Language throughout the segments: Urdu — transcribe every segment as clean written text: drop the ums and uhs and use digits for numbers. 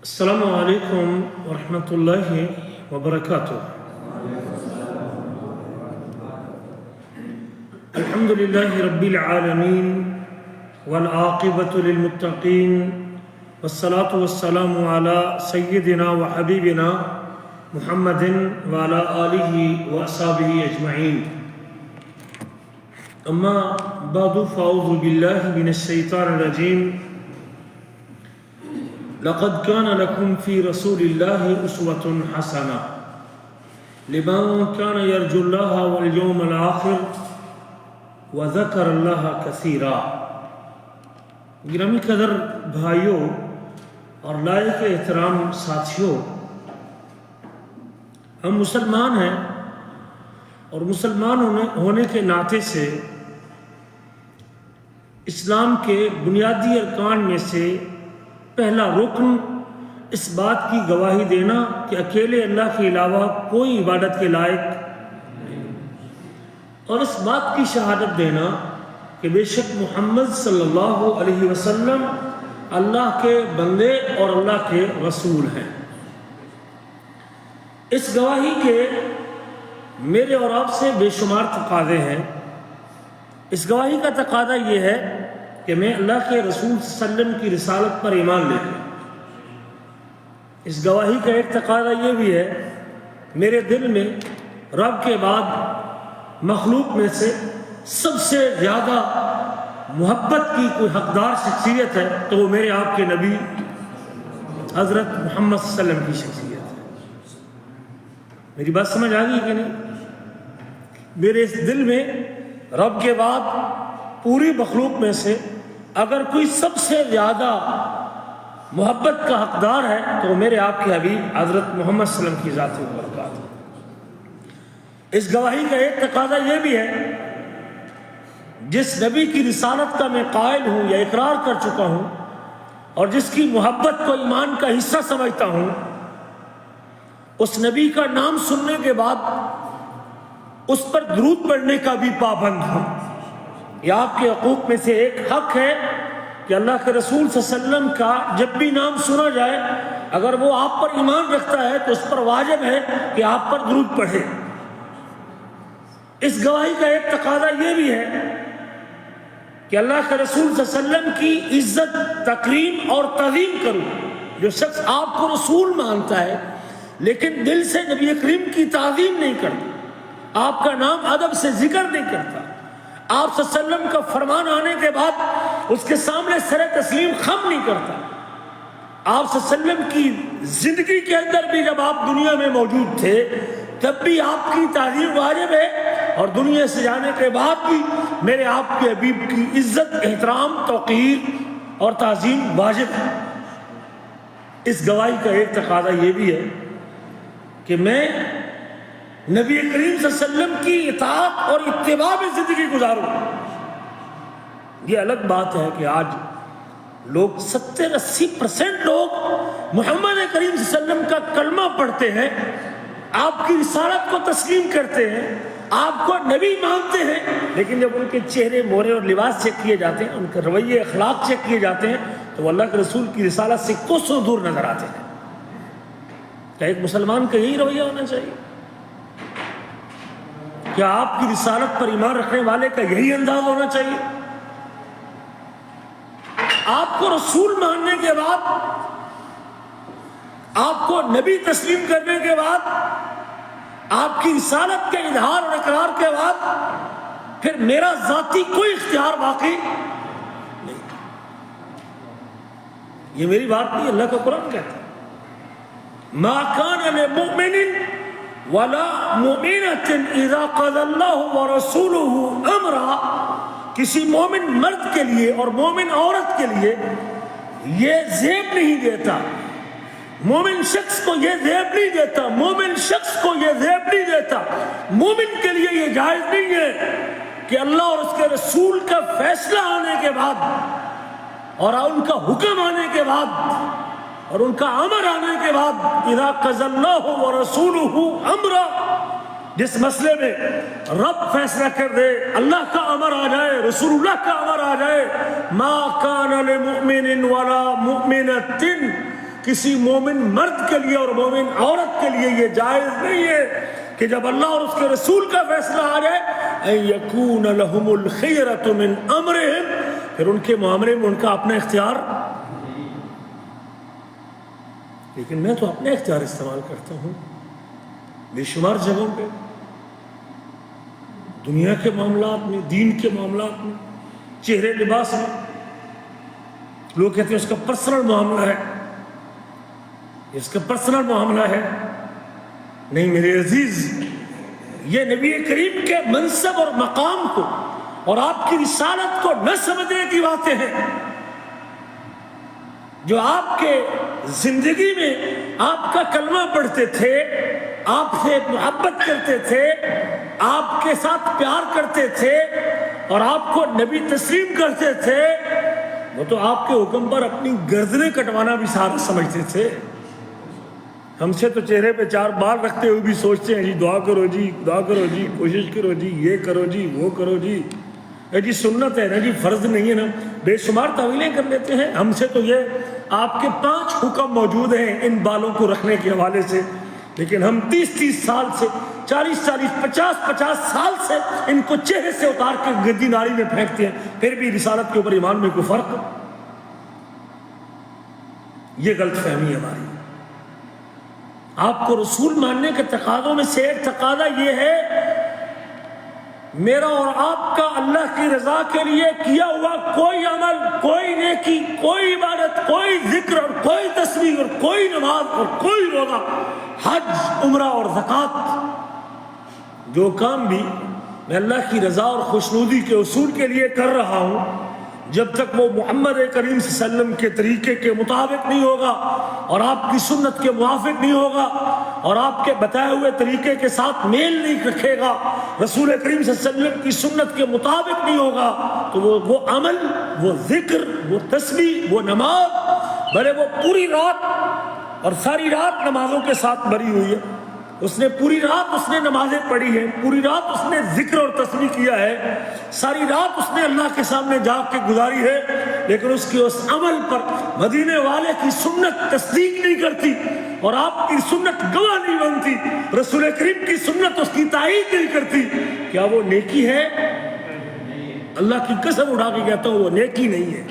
السلام علیکم ورحمۃ اللہ وبرکاتہ۔ الحمد للہ رب العالمین والعاقبۃ للمتقین والصلاة والسلام علی سیدنا وحبیبنا محمد وعلی آلہ واصحابہ اجمعین۔ اما بعد فاعوذ باللہ من الشیطان الرجیم۔ لقد كان لكم في رسول الله أسوة حسنة لمن كان يرجو الله واليوم الآخر وذكر الله كثيرا۔ گرامی قدر بھائیوں اور لائق احترام ساتھیوں، ہم مسلمان ہیں اور مسلمان ہونے کے ناطے سے اسلام کے بنیادی ارکان میں سے پہلا رکن اس بات کی گواہی دینا کہ اکیلے اللہ کے علاوہ کوئی عبادت کے لائق نہیں، اور اس بات کی شہادت دینا کہ بے شک محمد صلی اللہ علیہ وسلم اللہ کے بندے اور اللہ کے رسول ہیں۔ اس گواہی کے میرے اور آپ سے بے شمار تقاضے ہیں۔ اس گواہی کا تقاضا یہ ہے کہ میں اللہ کے رسول صلی اللہ علیہ وسلم کی رسالت پر ایمان لے لوں۔ اس گواہی کا ایک تقاضا یہ بھی ہے میرے دل میں رب کے بعد مخلوق میں سے سب سے زیادہ محبت کی کوئی حقدار شخصیت ہے تو وہ میرے آپ کے نبی حضرت محمد صلی اللہ علیہ وسلم کی شخصیت ہے۔ میری بات سمجھ آ گئی کہ نہیں؟ میرے اس دل میں رب کے بعد پوری مخلوق میں سے اگر کوئی سب سے زیادہ محبت کا حقدار ہے تو وہ میرے آپ کے حبیب حضرت محمد صلی اللہ علیہ وسلم کی ذات و برکات ہے۔ اس گواہی کا ایک تقاضا یہ بھی ہے، جس نبی کی رسالت کا میں قائل ہوں یا اقرار کر چکا ہوں اور جس کی محبت کو ایمان کا حصہ سمجھتا ہوں، اس نبی کا نام سننے کے بعد اس پر درود پڑھنے کا بھی پابند ہوں۔ یہ آپ کے حقوق میں سے ایک حق ہے کہ اللہ کے رسول صلی اللہ علیہ وسلم کا جب بھی نام سنا جائے اگر وہ آپ پر ایمان رکھتا ہے تو اس پر واجب ہے کہ آپ پر درود پڑھے۔ اس گواہی کا ایک تقاضا یہ بھی ہے کہ اللہ کے رسول صلی اللہ علیہ وسلم کی عزت، تکریم اور تعظیم کروں۔ جو شخص آپ کو رسول مانتا ہے لیکن دل سے نبی کریم کی تعظیم نہیں کرتا، آپ کا نام ادب سے ذکر نہیں کرتا، آپ صلی اللہ علیہ وسلم کا فرمان آنے کے بعد اس کے سامنے سر تسلیم خم نہیں کرتا، آپ صلی اللہ علیہ وسلم کی زندگی کے اندر بھی جب آپ دنیا میں موجود تھے تب بھی آپ کی تعظیم واجب ہے، اور دنیا سے جانے کے بعد بھی میرے آپ کے حبیب کی عزت، احترام، توقیر اور تعظیم واجب ہے۔ اس گواہی کا ایک تقاضا یہ بھی ہے کہ میں نبی کریم صلی اللہ علیہ وسلم کی اطاعت اور اتباع میں زندگی گزاروں۔ یہ الگ بات ہے کہ آج لوگ 70-80% لوگ محمد کریم صلی اللہ علیہ وسلم کا کلمہ پڑھتے ہیں، آپ کی رسالت کو تسلیم کرتے ہیں، آپ کو نبی مانتے ہیں، لیکن جب ان کے چہرے، مہرے اور لباس چیک کیے جاتے ہیں، ان کے رویے، اخلاق چیک کیے جاتے ہیں تو وہ اللہ کے رسول کی رسالت سے کوسوں دور نظر آتے ہیں۔ کیا ایک مسلمان کا یہی رویہ ہونا چاہیے؟ کیا آپ کی رسالت پر ایمان رکھنے والے کا یہی انداز ہونا چاہیے؟ آپ کو رسول ماننے کے بعد، آپ کو نبی تسلیم کرنے کے بعد، آپ کی رسالت کے اظہار اور اقرار کے بعد پھر میرا ذاتی کوئی اختیار باقی نہیں۔ یہ میری بات نہیں، اللہ کا قرآن کہتا ہے ما کان لمؤمن ولا مؤمنۃ اذا قضى اللہ ورسولہ امرا۔ کسی مومن مرد کے لیے اور مومن عورت کے لیے یہ زیب نہیں دیتا، مومن شخص کو یہ زیب نہیں دیتا، مومن شخص کو یہ زیب نہیں دیتا، مومن کے لیے یہ جائز نہیں ہے کہ اللہ اور اس کے رسول کا فیصلہ آنے کے بعد اور ان کا حکم آنے کے بعد اور ان کا امر آنے کے بعد اذا قضى اللہ ورسولہ امرا، جس مسئلے میں رب فیصلہ کر دے، اللہ کا امر آ جائے، رسول اللہ کا امر آ جائے، ما کان لمؤمن ولا مؤمنۃ کسی مومن مرد کے لیے اور مومن عورت کے لیے یہ جائز نہیں ہے کہ جب اللہ اور اس کے رسول کا فیصلہ آ جائے ان یکون لہم الخیرۃ من امرہم، پھر ان کے معاملے میں ان کا اپنا اختیار. لیکن میں تو اپنے اختیار استعمال کرتا ہوں بے شمار جگہوں پہ، دنیا کے معاملات میں، دین کے معاملات میں، چہرے لباس میں. لوگ کہتے ہیں اس کا پرسنل معاملہ ہے، اس کا پرسنل معاملہ ہے. نہیں میرے عزیز، یہ نبی کریم کے منصب اور مقام کو اور آپ کی رسالت کو نہ سمجھنے کی باتیں ہیں. جو آپ کے زندگی میں آپ کا کلمہ پڑھتے تھے، آپ سے محبت کرتے تھے، آپ کے ساتھ پیار کرتے تھے اور آپ کو نبی تسلیم کرتے تھے، وہ تو آپ کے حکم پر اپنی گردنیں کٹوانا بھی سارا سمجھتے تھے. ہم سے تو چہرے پہ 4 بال رکھتے ہوئے بھی سوچتے ہیں جی دعا کرو جی، دعا کرو جی، کوشش کرو جی، یہ کرو جی، وہ کرو جی، جی سنت ہے نا جی، فرض نہیں ہے نا. بے شمار تعویلیں کر لیتے ہیں. ہم سے تو یہ آپ کے 5 حکم موجود ہیں ان بالوں کو رکھنے کے حوالے سے، لیکن ہم 30 سال سے، 40 50 سال سے ان کو چہرے سے اتار کے گدی ناری میں پھینکتے ہیں، پھر بھی رسالت کے اوپر ایمان میں کوئی فرق. یہ غلط فہمی ہے ہماری. آپ کو رسول ماننے کے تقاضوں میں سے ایک تقاضا یہ ہے میرا اور آپ کا اللہ کی رضا کے لیے کیا ہوا کوئی عمل، کوئی نیکی، کوئی عبادت، کوئی ذکر اور کوئی تسبیح اور کوئی نماز اور کوئی روزہ، حج، عمرہ اور زکوٰۃ، جو کام بھی میں اللہ کی رضا اور خوشنودی کے اصول کے لیے کر رہا ہوں، جب تک وہ محمد کریم صلی اللہ علیہ وسلم کے طریقے کے مطابق نہیں ہوگا اور آپ کی سنت کے موافق نہیں ہوگا اور آپ کے بتائے ہوئے طریقے کے ساتھ میل نہیں رکھے گا، رسول کریم صلی اللہ علیہ وسلم کی سنت کے مطابق نہیں ہوگا، تو وہ عمل، وہ ذکر، وہ تسبیح، وہ نماز، بھلے وہ پوری رات اور ساری رات نمازوں کے ساتھ بھری ہوئی ہے، اس نے پوری رات اس نے نمازیں پڑھی ہیں، پوری رات اس نے ذکر اور تسبیح کیا ہے، ساری رات اس نے اللہ کے سامنے جاگ کے گزاری ہے، لیکن اس کی اس عمل پر مدینے والے کی سنت تصدیق نہیں کرتی اور آپ کی سنت گواہ نہیں بنتی، رسول کریم کی سنت اس کی تائید نہیں کرتی. کیا وہ نیکی ہے؟ اللہ کی قسم اٹھا کے کہتا ہوں وہ نیکی نہیں ہے.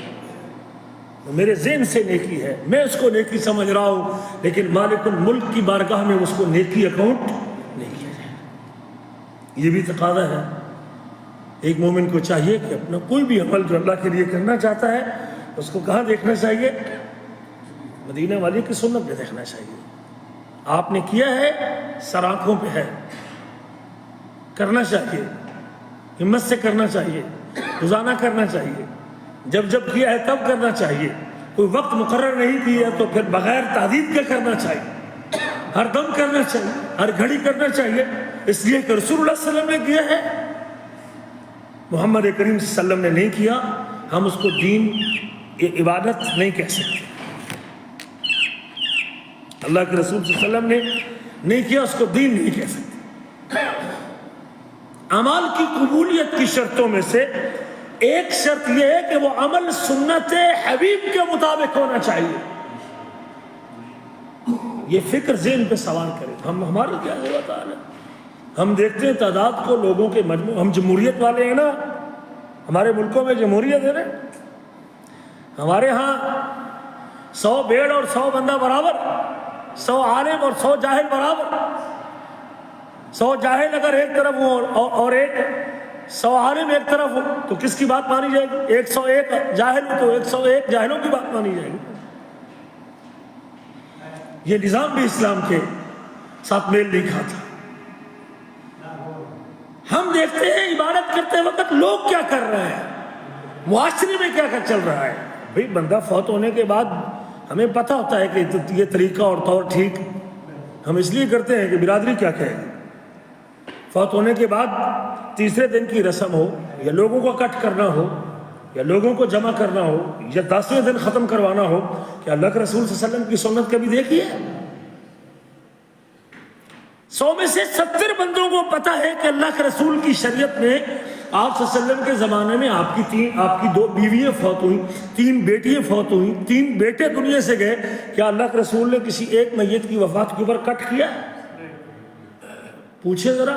میرے ذہن سے نیکی ہے، میں اس کو نیکی سمجھ رہا ہوں، لیکن مالک الملک کی بارگاہ میں اس کو نیکی اکاؤنٹ نہیں کیا جائے. یہ بھی تقاضا ہے. ایک مومن کو چاہیے کہ اپنا کوئی بھی عمل جو اللہ کے لیے کرنا چاہتا ہے اس کو کہاں دیکھنا چاہیے؟ مدینہ والی کی سنت میں دیکھنا چاہیے. آپ نے کیا ہے، سر آنکھوں پہ ہے، کرنا چاہیے، ہمت سے کرنا چاہیے، روزانہ کرنا چاہیے، جب جب کیا ہے تب کرنا چاہیے. کوئی وقت مقرر نہیں کیا تو پھر بغیر تحدید کے کرنا چاہیے، ہر دم کرنا چاہیے، ہر گھڑی کرنا چاہیے، اس لیے کہ رسول اللہ صلی اللہ علیہ وسلم نے کیا ہے، محمد کریم صلی اللہ علیہ وسلم نے نہیں کیا. ہم اس کو دین، عبادت نہیں کہہ سکتے. اللہ کے رسول صلی اللہ علیہ وسلم نے نہیں کیا، اس کو دین نہیں کہہ سکتے. اعمال کی قبولیت کی شرطوں میں سے ایک شرط یہ ہے کہ وہ عمل سنت حبیب کے مطابق ہونا چاہیے. یہ فکر ذہن پہ سوال کریں. ہماری کیا ضرورت ہے؟ ہم دیکھتے ہیں تعداد کو لوگوں کے مجموع، ہم جمہوریت والے ہیں نا، ہمارے ملکوں میں جمہوریت ہے نا، ہمارے ہاں 100 بھیڑ اور 100 بندہ برابر، 100 عالم اور 100 جاہل برابر. 100 جاہل اگر ایک طرف ہو اور ایک 100 عالم ایک طرف ہو تو کس کی بات مانی جائے گی؟ 101 جاہل ہو تو 101 جاہلوں کی بات مانی جائے گی. یہ نظام بھی اسلام کے ساتھ میل نہیں کھاتا. ہم دیکھتے ہیں عبادت کرتے وقت لوگ کیا کر رہے ہیں، معاشرے میں کیا چل رہا ہے. بھئی بندہ فوت ہونے کے بعد ہمیں پتہ ہوتا ہے کہ یہ طریقہ اور طور ٹھیک ہم اس لیے کرتے ہیں کہ برادری کیا کہے گی. فوت ہونے کے بعد تیسرے دن کی رسم ہو یا لوگوں کو کٹ کرنا ہو یا لوگوں کو جمع کرنا ہو یا 10ویں دن ختم کروانا ہو، کہ اللہ کے رسول صلی اللہ علیہ وسلم کی سنت کبھی دیکھی ہے؟ 100 میں سے 70 بندوں کو پتا ہے کہ اللہ کے رسول کی شریعت میں آپ صلی اللہ علیہ وسلم کے زمانے میں آپ کی 2 بیویاں فوت ہوئیں، 3 بیٹیاں فوت ہوئیں، 3 بیٹے دنیا سے گئے. کیا اللہ کے رسول نے کسی ایک میت کی وفات کے اوپر کٹ کیا؟ پوچھے ذرا.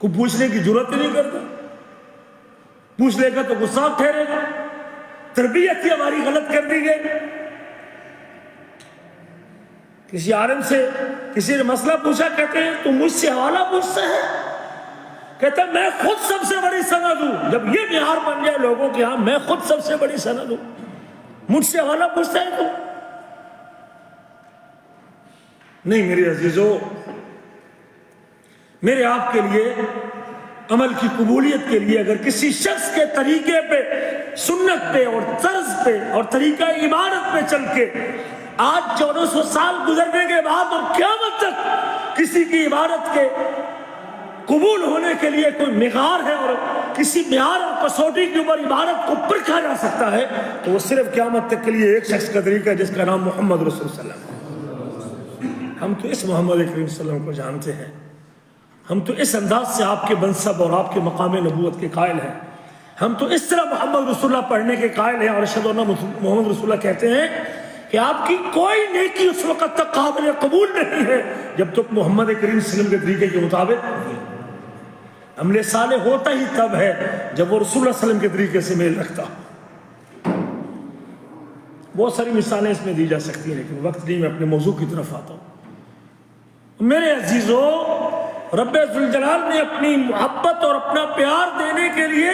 کوئی پوچھنے کی ضرورت ہی نہیں کرتا. پوچھ لے گا تو غصہ ٹھہرے گا. تربیت ہی ہماری غلط کر دی گئی. کسی عالم سے کسی نے مسئلہ پوچھا، کہتے ہیں تو مجھ سے حوالہ پوچھتا ہے؟ کہتا ہے میں خود سب سے بڑی سند ہوں. جب یہ معیار بن جائے لوگوں کے ہاں میں خود سب سے بڑی سند ہوں، مجھ سے حوالہ پوچھتا ہے تو نہیں. میرے عزیزو، میرے آپ کے لیے عمل کی قبولیت کے لیے اگر کسی شخص کے طریقے پہ، سنت پہ اور طرز پہ اور طریقہ عبادت پہ چل کے آج 1400 سال گزرنے کے بعد اور قیامت تک کسی کی عبادت کے قبول ہونے کے لیے کوئی معیار ہے اور کسی معیار اور کسوٹی کے اوپر عبادت کو پرکھا جا سکتا ہے تو وہ صرف قیامت تک کے لیے ایک شخص کا طریقہ ہے جس کا نام محمد رسول صلی اللہ علیہ وسلم. ہم تو اس محمد کریم صلی اللہ علیہ وسلم کو جانتے ہیں. ہم تو اس انداز سے آپ کے منصب اور آپ کے مقام نبوت کے قائل ہیں. ہم تو اس طرح محمد رسول اللہ پڑھنے کے قائل ہیں اور اشہد ان محمد رسول اللہ کہتے ہیں کہ آپ کی کوئی نیکی اس وقت تک قابل قبول نہیں ہے جب تک محمد کریم صلی اللہ علیہ وسلم کے طریقے کے مطابق. عمل صالح ہوتا ہی تب ہے جب وہ رسول اللہ صلی اللہ علیہ وسلم کے طریقے سے میل رکھتا. بہت ساری مثالیں اس میں دی جا سکتی ہیں لیکن وقت نہیں. میں اپنے موضوع کی طرف آتا ہوں. میرے عزیزو، رب ذوالجلال نے اپنی محبت اور اپنا پیار دینے کے لیے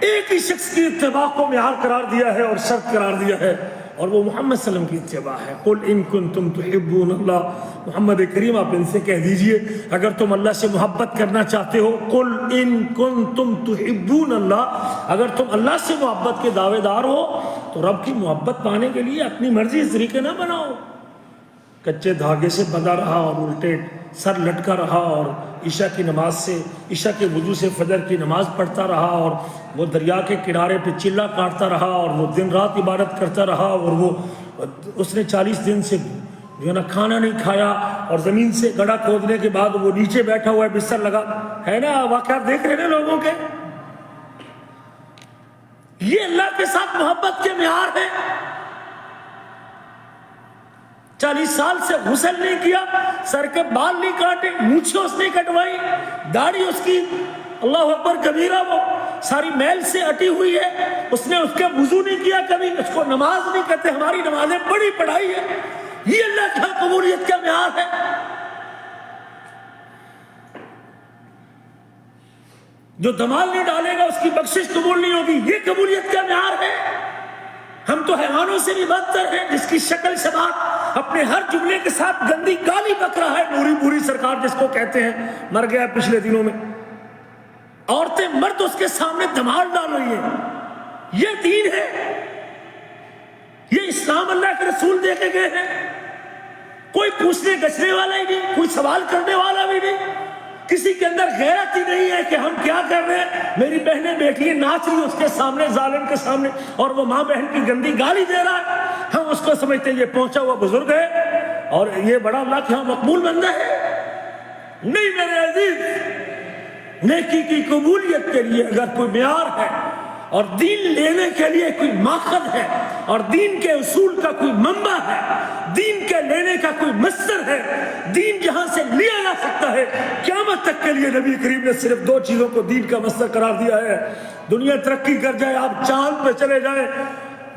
ایک ہی شخص کی اتباع کو معیار قرار دیا ہے اور شرط قرار دیا ہے اور وہ محمد صلی اللہ علیہ وسلم کی اتباع ہے. قل ان کنتم تحبون اللہ، محمد کریم آپ ان سے کہہ دیجئے اگر تم اللہ سے محبت کرنا چاہتے ہو، قل ان کنتم تحبون اللہ، اگر تم اللہ سے محبت کے دعوے دار ہو تو رب کی محبت پانے کے لیے اپنی مرضی اس طریقے نہ بناؤ. کچے دھاگے سے بندھا رہا اور الٹے سر لٹکا رہا اور عشاء کی نماز سے، عشاء کے وضو سے فجر کی نماز پڑھتا رہا اور وہ دریا کے کنارے پہ چلا کاٹتا رہا اور وہ دن رات عبادت کرتا رہا اور اس نے 40 دن سے جو ہے نا کھانا نہیں کھایا اور زمین سے گڑھا کھودنے کے بعد وہ نیچے بیٹھا ہوا ہے، بستر لگا ہے نا. واقعات دیکھ رہے ہیں لوگوں کے. یہ اللہ کے ساتھ محبت کے معیار ہے. 40 سال سے غسل نہیں کیا، سر کے بال نہیں کاٹے، مونچھیں اس نے کٹوائی، داڑھی اس کی اللہ اکبر کبیرہ وہ ساری میل سے اٹی ہوئی ہے، اس نے اس کا وضو نہیں کیا کبھی، اس کو نماز نہیں کہتے. ہماری نمازیں بڑی پڑھائی ہے. یہ اللہ کی قبولیت کا معیار ہے. جو دمال نہیں ڈالے گا اس کی بخشش قبول نہیں ہوگی. یہ قبولیت کا معیار ہے. ہم تو حیوانوں سے بھی بدتر ہیں. جس کی شکل سے بات اپنے ہر جملے کے ساتھ گندی گالی بک رہا ہے، نوری بوری سرکار جس کو کہتے ہیں، مر گیا پچھلے دنوں میں. عورتیں مرد اس کے سامنے دمال ڈال رہی ہیں. یہ دین ہے؟ یہ اسلام اللہ کے رسول دے کے گئے ہیں؟ کوئی پوچھنے گچھنے والا ہی نہیں، کوئی سوال کرنے والا بھی نہیں. کسی کے اندر غیرت ہی نہیں ہے کہ ہم کیا کر رہے ہیں. میری بہنیں بیٹھی ناچ رہی اس کے سامنے، ظالم کے سامنے، اور وہ ماں بہن کی گندی گالی دے رہا ہے. ہم اس کو سمجھتے ہیں یہ پہنچا ہوا بزرگ ہے اور یہ بڑا اللہ کے ہاں مقبول بندہ ہے. نہیں میرے عزیز، نیکی کی قبولیت کے لیے اگر کوئی معیار ہے اور دین لینے کے لیے کوئی ماخذ ہے اور دین کے اصول کا کوئی منبع ہے، دین کے لینے کا کوئی مصدر ہے، دین جہاں سے لیا جا سکتا ہے، قیامت تک کے لیے نبی کریم نے صرف 2 چیزوں کو دین کا مصدر قرار دیا ہے. دنیا ترقی کر جائے، آپ چاند پہ چلے جائیں،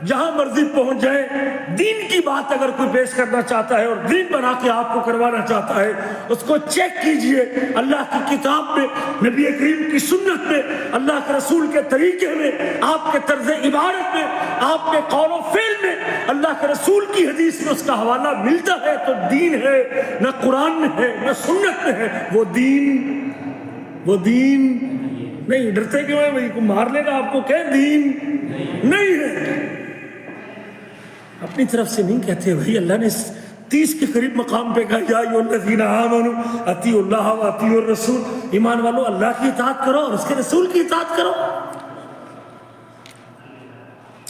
جہاں مرضی پہنچ جائیں، دین کی بات اگر کوئی پیش کرنا چاہتا ہے اور دین بنا کے آپ کو کروانا چاہتا ہے، اس کو چیک کیجئے اللہ کی کتاب میں، نبی کریم کی سنت میں، اللہ کے رسول کے طریقے میں، آپ کے طرز عبادت میں، آپ کے قول و فعل میں، اللہ کے رسول کی حدیث میں اس کا حوالہ ملتا ہے تو دین ہے. نہ قرآن میں ہے نہ سنت میں ہے. وہ دین نہیں. ڈرتے کیوں ہیں بھائی؟ کو مار لے گا آپ کو. کہ دین نہیں ہے. اپنی طرف سے نہیں کہتے بھائی. اللہ نے 30 کے قریب مقام پہ کہا یا ایھا الذین آمنوا اطیعوا اللہ واطیعوا الرسول. ایمان والو اللہ کی اطاعت کرو اور اس کے رسول کی اطاعت کرو.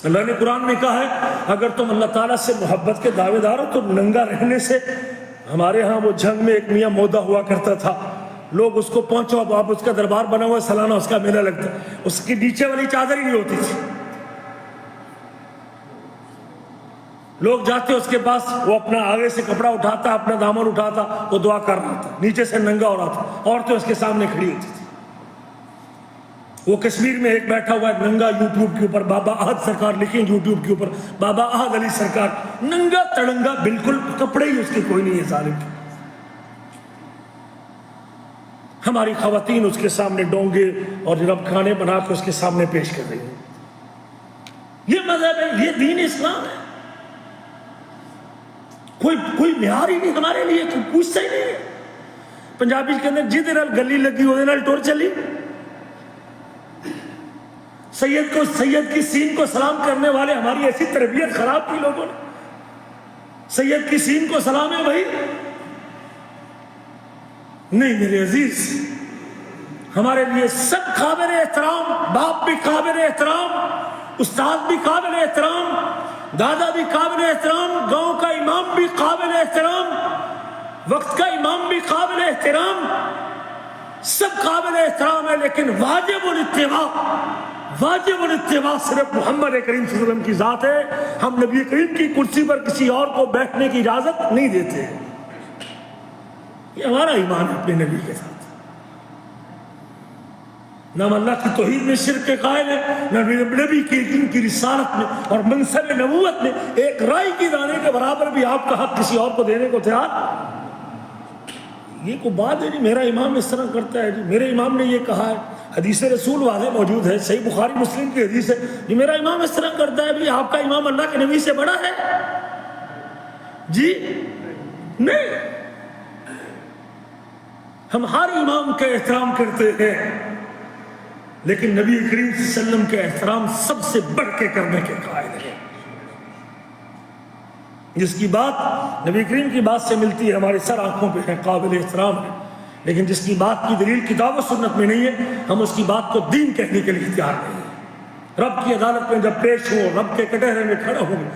اللہ نے قرآن میں کہا ہے اگر تم اللہ تعالیٰ سے محبت کے دعوے دار ہو تو ننگا رہنے سے ہمارے ہاں وہ جنگ میں ایک میاں مودا ہوا کرتا تھا، لوگ اس کو پہنچو، اب اس کا دربار بنا ہوا سالانہ اس کا میلہ لگتا، اس کی نیچے والی چادر ہی نہیں ہوتی تھی، لوگ جاتے اس کے پاس، وہ اپنا آگے سے کپڑا اٹھاتا، اپنا دامن اٹھاتا، وہ دعا کر رہا تھا، نیچے سے ننگا ہو رہا تھا، عورتیں اس کے سامنے کھڑی ہوتی تھی۔ وہ کشمیر میں ایک بیٹھا ہوا ہے ننگا، یوٹیوب کے اوپر بابا احد سرکار لکھیں، یوٹیوب کے اوپر بابا احد علی سرکار، ننگا تڑنگا، بالکل کپڑے ہی اس کے کوئی نہیں ہے ظالم کے۔ ہماری خواتین اس کے سامنے ڈونگے اور جناب کھانے بنا کے اس کے سامنے پیش کر رہی ہیں۔ یہ مذہب ہے، یہ دین اسلام ہے، کوئی معیار ہی نہیں ہمارے لیے، کوئی پوچھتا ہی نہیں ہے۔ پنجابی کے اندر جدھر گلی لگی وہ ٹور چلی، سید کی سین کو سلام کرنے والے، ہماری ایسی تربیت خراب کی لوگوں نے، سید کی سین کو سلام ہے بھائی، نہیں میرے عزیز، ہمارے لیے سب قابل احترام، باپ بھی قابل احترام، استاد بھی قابل احترام، دادا بھی قابل احترام، گاؤں کا امام بھی قابل احترام، وقت کا امام بھی قابل احترام، سب قابل احترام ہے، لیکن واجب الاتباع صرف محمد کریم صلی اللہ علیہ وسلم کی ذات ہے۔ ہم نبی کریم کی کرسی پر کسی اور کو بیٹھنے کی اجازت نہیں دیتے، یہ ہمارا ایمان ہے اپنے نبی کے ساتھ۔ نہ ہم اللہ کی توحید میں شرک کے قائل ہیں، نہ نبی کی رسالت میں اور منصب نبوت میں ایک رائی کی دانے کے برابر بھی آپ کا حق کسی اور کو دینے کو تیار۔ یہ کوئی بات ہے جی میرا امام اس طرح کرتا ہے، جی میرے امام نے یہ کہا ہے، حدیث رسول واضح موجود ہے، صحیح بخاری مسلم کی حدیث ہے، جی میرا امام اس طرح کرتا ہے، بھی آپ کا امام اللہ کے نبی سے بڑا ہے؟ جی نہیں، ہم ہر امام کا احترام کرتے ہیں، لیکن نبی کریم صلی اللہ علیہ وسلم کا احترام سب سے بڑھ کے کرنے کے قائل ہے۔ جس کی بات نبی کریم کی بات سے ملتی ہے، ہمارے سر آنکھوں پہ ہے، قابل احترام ہے، لیکن جس کی بات کی دلیل کتاب و سنت میں نہیں ہے، ہم اس کی بات کو دین کہنے کے لیے تیار نہیں ہیں۔ رب کی عدالت میں جب پیش ہو، رب کے کٹہرے میں کھڑا ہوں،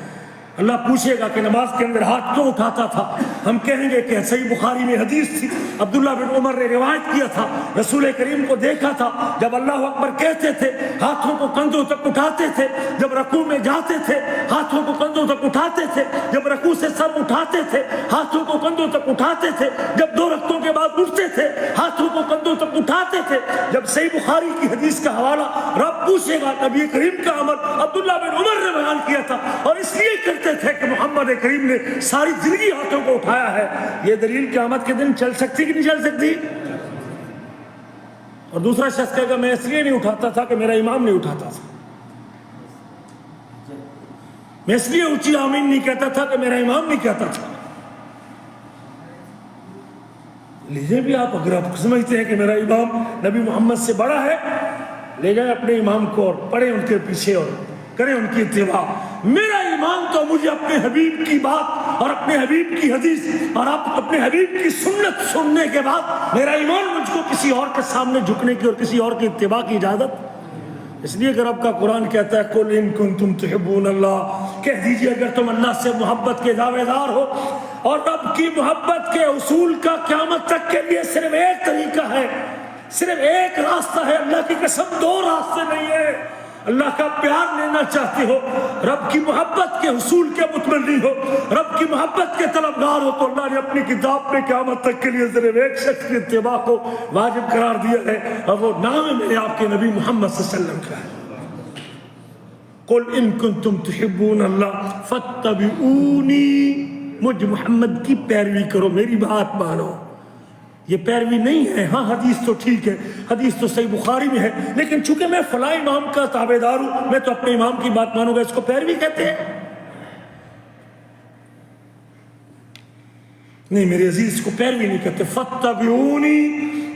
اللہ پوچھے گا کہ نماز کے اندر ہاتھ کیوں اٹھاتا تھا، ہم کہیں گے کہ صحیح بخاری میں حدیث تھی، عبداللہ بن عمر نے روایت کیا تھا، رسول کریم کو دیکھا تھا جب اللہ اکبر کہتے تھے ہاتھوں کو کندھوں تک اٹھاتے تھے، جب رکوع میں جاتے تھے ہاتھوں کو کندھوں تک اٹھاتے تھے، جب رکوع سے سر اٹھاتے تھے ہاتھوں کو کندھوں تک اٹھاتے تھے، جب 2 رکعتوں کے بعد اٹھتے تھے ہاتھوں کو کندھوں تک اٹھاتے تھے۔ جب صحیح بخاری کی حدیث کا حوالہ رب پوچھے گا، نبی کریم کا عمل عبداللہ بن عمر نے بیان کیا تھا، اور اس لیے کرتے تھے کہ محمد کریم نے ساری زندگی ہاتھوں کو اٹھایا ہے۔ یہ دلیل قیامت کے دن چل سکتی کہ نہیں چل سکتی؟ اور دوسرا شخص کہے گا میں اس لیے نہیں اٹھاتا تھا کہ میرا امام نہیں اٹھاتا تھا، میں اس لیے اونچی آمین نہیں کہتا تھا کہ میرا امام نہیں کہتا تھا۔ لیجئے بھی آپ، اگر آپ سمجھتے ہیں کہ میرا امام نبی محمد سے بڑا ہے، لے جائیں اپنے امام کو اور پڑھیں ان کے پیچھے اور کریں ان کی اتباع۔ میرا ایمان تو مجھے اپنے حبیب کی بات اور اپنے حبیب کی حدیث اور اپنے حبیب کی سنت سننے کے بعد میرا ایمان مجھ کو کسی اور کے سامنے جھکنے کی اور کسی اور کی اتباع کی اجازت۔ اس لیے کہ رب کا قرآن کہتا ہے قُلْ إِن كُنتُمْ تُحِبُّونَ اللَّهَ، کہہ دیجئے اگر تم اللہ سے محبت کے دعوے دار ہو، اور رب کی محبت کے اصول کا قیامت تک کے لیے صرف ایک طریقہ ہے، صرف ایک راستہ ہے، اللہ کی قسم 2 راستے نہیں ہے۔ اللہ کا پیار لینا چاہتے ہو، رب کی محبت کے حصول کے متمنی ہو، رب کی محبت کے طلبگار ہو، تو اللہ نے اپنی کتاب میں قیامت تک کے لیے صرف ایک شخص کی اتباع کو واجب قرار دیا ہے، اور وہ نام ہے میرے آپ کے نبی محمد صلی اللہ علیہ وسلم کا ہے۔ قُلْ إِن كُنتُمْ تُحِبُّونَ اللَّهَ فَاتَّبِعُونِي، مجھ محمد کی پیروی کرو، میری بات مانو۔ یہ پیروی نہیں ہے، ہاں حدیث تو ٹھیک ہے، حدیث تو صحیح بخاری میں ہے، لیکن چونکہ میں فلاں امام کا تابع دار ہوں، میں تو اپنے امام کی بات مانوں گا، اس کو پیروی کہتے ہیں؟ نہیں میرے عزیز، اس کو پیروی نہیں کہتے۔ فَاتَّبِعُونِی،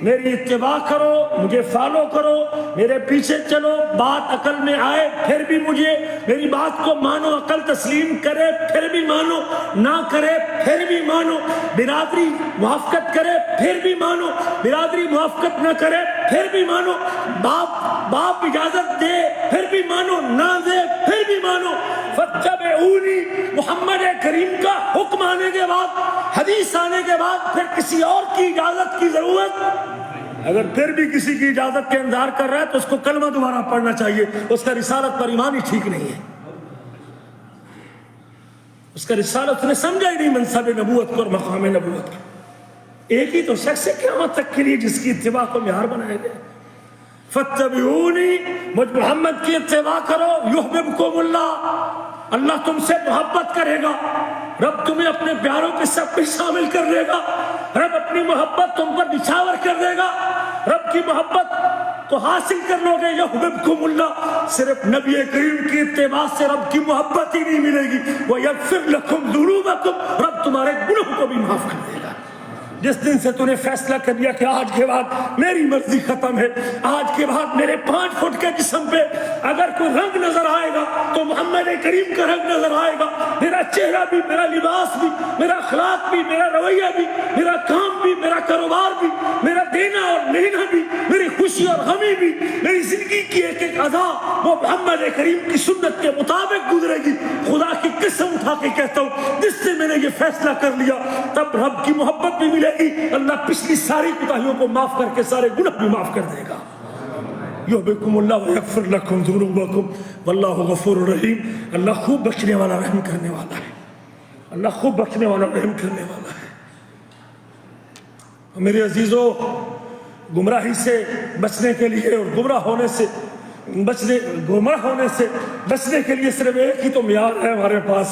میری اتباع کرو، مجھے فالو کرو، میرے پیچھے چلو، بات عقل میں آئے پھر بھی مجھے میری بات کو مانو، عقل تسلیم کرے پھر بھی مانو، نہ کرے پھر بھی مانو، برادری موافقت کرے پھر بھی مانو، برادری موافقت نہ کرے پھر بھی مانو، باپ اجازت دے پھر بھی مانو، نہ دے پھر بھی مانو۔ فَاتَّبِعُونِی، محمد کریم کا حکم آنے کے بعد حدیث آنے کے بعد پھر کسی اور کی اجازت کی ضرورت، اگر پھر بھی کسی کی اجازت کے انتظار کر رہا ہے تو اس کو کلمہ دوبارہ پڑھنا چاہیے، اس کا رسالت پر ایمان ہی ٹھیک نہیں ہے، اس کا رسالت نے سمجھا ہی نہیں منصب نبوت کو اور مقام نبوت کو۔ ایک ہی تو شخص ہے قیامت تک کے لیے جس کی اتباع کو معیار بنایا گیا، فاتبعونی، مجھ محمد کی اتباع کرو، یحببکم اللہ، اللہ تم سے محبت کرے گا، رب تمہیں اپنے پیاروں کے سب میں شامل کر لے گا، رب اپنی محبت تم پر نچھاور کر دے گا، رب کی محبت کو حاصل کر لو گے، یحببکم اللہ۔ صرف نبی کریم کی اتباع سے رب کی محبت ہی نہیں ملے گی، وَيَغْفِرْ لَكُمْ ذُنُوبَكُمْ، رب تمہارے گناہوں کو بھی معاف کر دے گا۔ جس دن سے تو نے فیصلہ کر لیا کہ آج کے بعد میری مرضی ختم ہے، آج کے بعد میرے 5 فٹ کے جسم پہ اگر کوئی رنگ نظر آئے گا تو محمد کریم کا رنگ نظر آئے گا، میرا چہرہ بھی، میرا لباس بھی، میرا اخلاق بھی، میرا رویہ بھی، میرا کام بھی، میرا کاروبار بھی، میرا دینا اور لینا بھی، میری خوشی اور غمی بھی، میری زندگی کی ایک ایک ادا وہ محمد کریم کی سنت کے مطابق گزرے گی۔ خدا کی قسم اٹھا کے کہتا ہوں، جس سے میں نے یہ فیصلہ کر لیا تب رب کی محبت بھی ملے گی، اللہ پچھلی ساری کوتاہیوں کو معاف کر کے سارے گناہ بھی معاف کر دے گا۔ یحببکم اللہ ویغفر لکم ذنوبکم واللہ غفور رحیم، اللہ خوب بخشنے والا رحم کرنے والا ہے، اللہ خوب بخشنے والا رحم کرنے والا ہے۔ میرے عزیزو، گمراہی سے بچنے کے لیے اور گمراہ ہونے سے بچنے کے لیے صرف ایک ہی تو معیار ہے ہمارے پاس،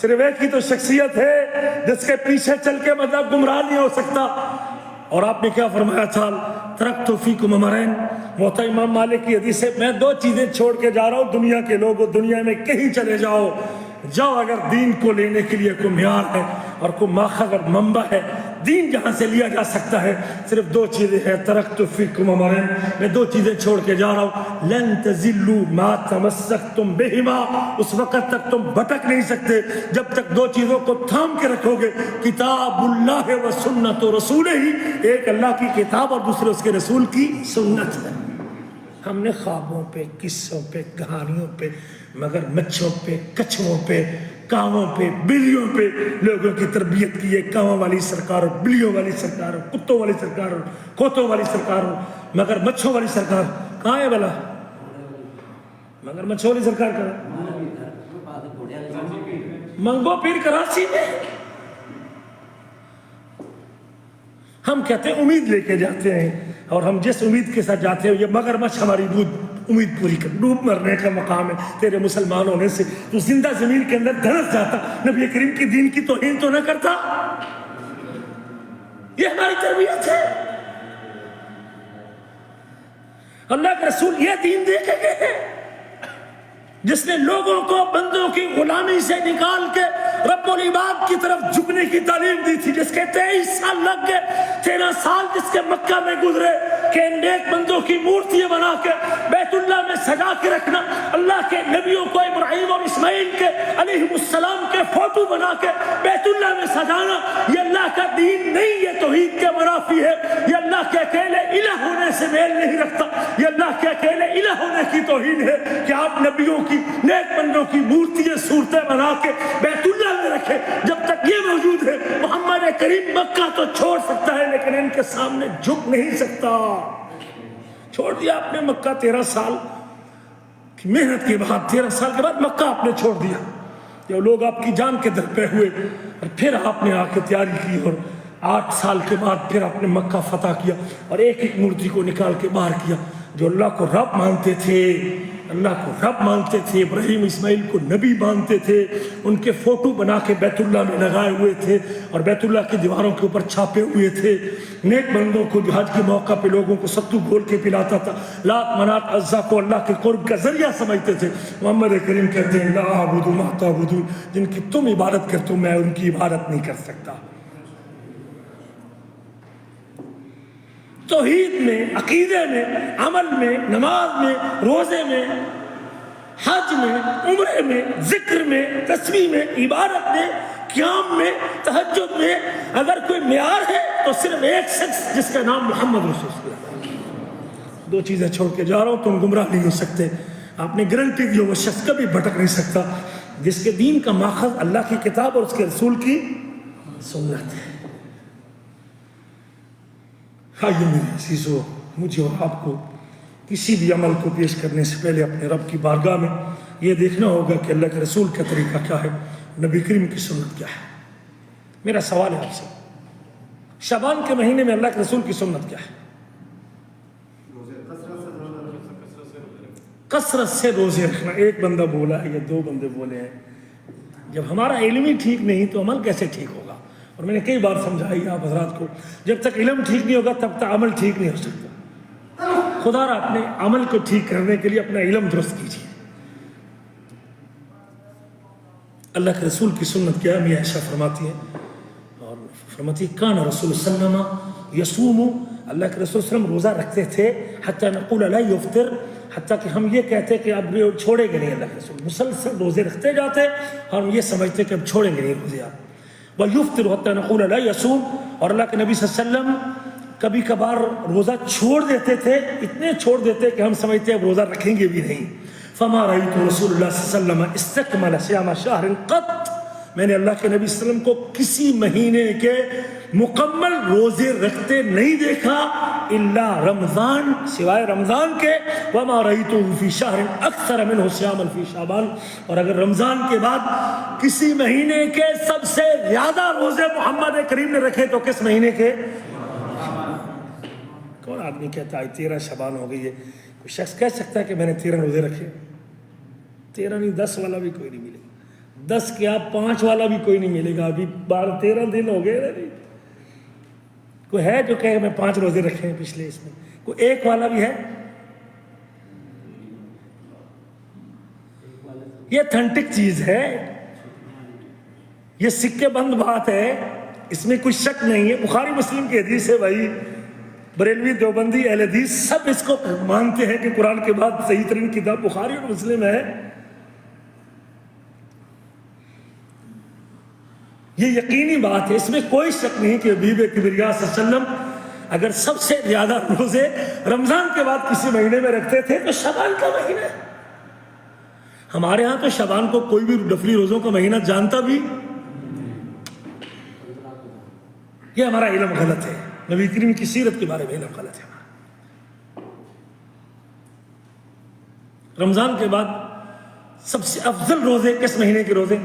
صرف ایک ہی تو شخصیت ہے جس کے پیچھے چل کے مطلب گمراہ نہیں ہو سکتا۔ اور آپ نے کیا فرمایا تھا، ترکت فیکم امرین، موتا امام مالک کی حدیث ہے، میں 2 چیزیں چھوڑ کے جا رہا ہوں، دنیا کے لوگوں، دنیا میں کہیں چلے جاؤ، اگر دین کو لینے کے لیے کوئی معیار ہے اور کوئی ماخذ اور منبع ہے، دین جہاں سے لیا جا سکتا ہے، صرف 2 چیزیں ہیں، ترکت فیکم امرین، میں 2 چیزیں چھوڑ کے جا رہا ہوں، لن تزلوا ما تمسکتم بہما، اس وقت تک تم بھٹک نہیں سکتے جب تک 2 چیزوں کو تھام کے رکھو گے، کتاب اللہ و سنت رسولہ، ایک اللہ کی کتاب اور دوسرے اس کے رسول کی سنت ہے۔ ہم نے خوابوں پہ، قصوں پہ، کہانیوں پہ، مگر مچھوں پہ، کچھووں پہ، کانوں پہ، بلیوں پہ لوگوں کی تربیت کی ہے، کانوں والی سرکار ہو، بلیوں والی سرکار ہو، کتوں والی سرکار ہو، کھوتوں والی سرکار ہو، مگر مچھوں والی سرکار کہاں ہے بلا؟ مگر مچھوں والی سرکار کہاں؟ منگو پیر کراچی میں۔ ہم کہتے ہیں امید لے کے جاتے ہیں، اور ہم جس امید کے ساتھ جاتے ہیں یہ مگرمچھ ہماری امید پوری کر، ڈوب مرنے کا مقام ہے تیرے مسلمان ہونے سے، تو زندہ زمین کے اندر دھنس جاتا، نبی کریم کی دین کی توہین تو نہ کرتا۔ یہ ہماری تربیت ہے، اللہ کے رسول یہ دین دے کے گئے ہیں جس نے لوگوں کو بندوں کی غلامی سے نکال کے رب العباد کی طرف جھکنے کی تعلیم دی تھی، جس کے 23 سال لگ گئے، 13 سال جس کے مکہ میں گزرے کہ نیک بندوں کی مورتیاں بنا کے بیت اللہ میں سجا کے رکھنا، اللہ کے نبیوں کو ابراہیم اور اسماعیل کے علیہ السلام کے فوٹو بنا کے بیت اللہ میں سجانا، یہ اللہ کا دین نہیں، یہ توحید کے منافی ہے، یہ اللہ کے اکیلے الہ ہونے سے میل نہیں رکھتا، یہ اللہ کے اکیلے الہ ہونے کی توہین ہے کہ آپ نبیوں کی، نیک بندوں کی مورتیاں، صورتیں بنا کے بیت اللہ میں رکھے۔ جب تک یہ موجود ہے محمد کریم مکہ تو چھوڑ سکتا ہے لیکن ان کے سامنے جھک نہیں سکتا۔ چھوڑ دیا آپ نے مکہ، 13 سال کی محنت کے بعد، 13 سال کے بعد مکہ آپ نے چھوڑ دیا، جو لوگ آپ کی جان کے در پہ ہوئے، اور پھر آپ نے آ کے تیاری کی، اور 8 سال کے بعد پھر آپ نے مکہ فتح کیا اور ایک ایک مورتی کو نکال کے باہر کیا۔ جو اللہ کو رب مانتے تھے، اللہ کو رب مانتے تھے، ابراہیم اسماعیل کو نبی مانتے تھے، ان کے فوٹو بنا کے بیت اللہ میں لگائے ہوئے تھے اور بیت اللہ کی دیواروں کے اوپر چھاپے ہوئے تھے، نیک بندوں کو جو حج کے موقع پہ لوگوں کو ستو گھول کے پلاتا تھا، لات منات عزا کو اللہ کے قرب کا ذریعہ سمجھتے تھے۔ محمد کریم کہتے ہیں لا اعبد ما تعبدون، جن کی تم عبادت کرتے ہو میں ان کی عبادت نہیں کر سکتا۔ توحید میں، عقیدے میں، عمل میں، نماز میں، روزے میں، حج میں، عمرے میں، ذکر میں، تسبیح میں، عبادت میں، قیام میں، تہجد میں اگر کوئی معیار ہے تو صرف ایک شخص جس کا نام محمد رسول اللہ۔ 2 چیزیں چھوڑ کے جا رہا ہوں، تم گمراہ نہیں ہو سکتے۔ آپ نے گارنٹی دی، وہ شخص کبھی بھٹک نہیں سکتا جس کے دین کا ماخذ اللہ کی کتاب اور اس کے رسول کی سنت ہے۔ آئیے میرے عزیزو، مجھے اور آپ کو کسی بھی عمل کو پیش کرنے سے پہلے اپنے رب کی بارگاہ میں یہ دیکھنا ہوگا کہ اللہ کے رسول کا طریقہ کیا ہے، نبی کریم کی سنت کیا ہے۔ میرا سوال ہے آپ سے، شعبان کے مہینے میں اللہ کے رسول کی سنت کیا ہے؟ کثرت سے روزے رکھنا۔ ایک بندہ بولا ہے یا دو بندے بولے ہیں۔ جب ہمارا علم ہی ٹھیک نہیں تو عمل کیسے ٹھیک ہوگا؟ اور میں نے کئی بار سمجھائی آپ حضرات کو، جب تک علم ٹھیک نہیں ہوگا تب تک عمل ٹھیک نہیں ہو سکتا۔ خدا را اپنے عمل کو ٹھیک کرنے کے لیے اپنا علم درست کیجیے۔ اللہ کے رسول کی سنت کیا ہے؟ میاں عائشہ فرماتی ہے، اور فرماتی کان رسول صلی اللہ علیہ وسلم یصوم، اللہ کے رسول صلی اللہ علیہ وسلم روزہ رکھتے تھے، حتی نقول لا یفطر، حتیٰ کہ ہم یہ کہتے کہ اب چھوڑیں گے نہیں۔ اللہ کے رسول مسلسل روزے رکھتے جاتے اور ہم یہ سمجھتے کہ اب چھوڑیں گے نہیں روزے آپ۔ وَيُفْطِرُ حَتَّى نَقُولَ لَا يَصُومُ، اور اللہ کے نبی صلی اللہ علیہ وسلم کبھی کبھار روزہ چھوڑ دیتے تھے، اتنے چھوڑ دیتے کہ ہم سمجھتے اب روزہ رکھیں گے بھی نہیں۔ فَمَا رَأَيْتُ رَسُولَ اللَّهِ صلی اللہ علیہ وسلم اسْتَكْمَلَ صِيَامَ شَهْرٍ قَطْ، میں نے اللہ کے نبی صلی اللہ علیہ وسلم کو کسی مہینے کے مکمل روزے رکھتے نہیں دیکھا الا رمضان، سوائے رمضان کے۔ وما رأيته في شهر اکثر منه صياما في شعبان، اور اگر رمضان کے بعد کسی مہینے کے سب سے زیادہ روزے محمد کریم نے رکھے تو کس مہینے کے؟ کون آدمی کہتا ہے 13 شعبان ہو گئی ہے؟ کوئی شخص کہہ سکتا ہے کہ میں نے 13 روزے رکھے؟ 13 نہیں، 10 والا بھی کوئی نہیں ملے گا، 10 کیا 5 والا بھی کوئی نہیں ملے گا۔ ابھی 13 دن ہو گئے نا۔ کوئی ہے جو کہے میں 5 روزے رکھے ہیں پچھلے اس میں؟ کوئی 1 والا بھی ہے؟ یہ اتھینٹک چیز ہے، یہ سکے بند بات ہے، اس میں کوئی شک نہیں ہے۔ بخاری مسلم کی حدیث ہے بھائی، بریلوی دیوبندی اہل حدیث سب اس کو مانتے ہیں کہ قرآن کے بعد صحیح ترین کتاب بخاری اور مسلم ہے۔ یہ یقینی بات ہے، اس میں کوئی شک نہیں کہ حبیب کبریا صلی اللہ علیہ وسلم اگر سب سے زیادہ روزے رمضان کے بعد کسی مہینے میں رکھتے تھے تو شعبان کا مہینہ۔ ہمارے ہاں تو شعبان کو کوئی بھی نفلی روزوں کا مہینہ جانتا بھی، یہ ہمارا علم غلط ہے، نبی کریم کی سیرت کے بارے میں علم غلط ہے ہمارا۔ رمضان کے بعد سب سے افضل روزے کس مہینے کے روزے؟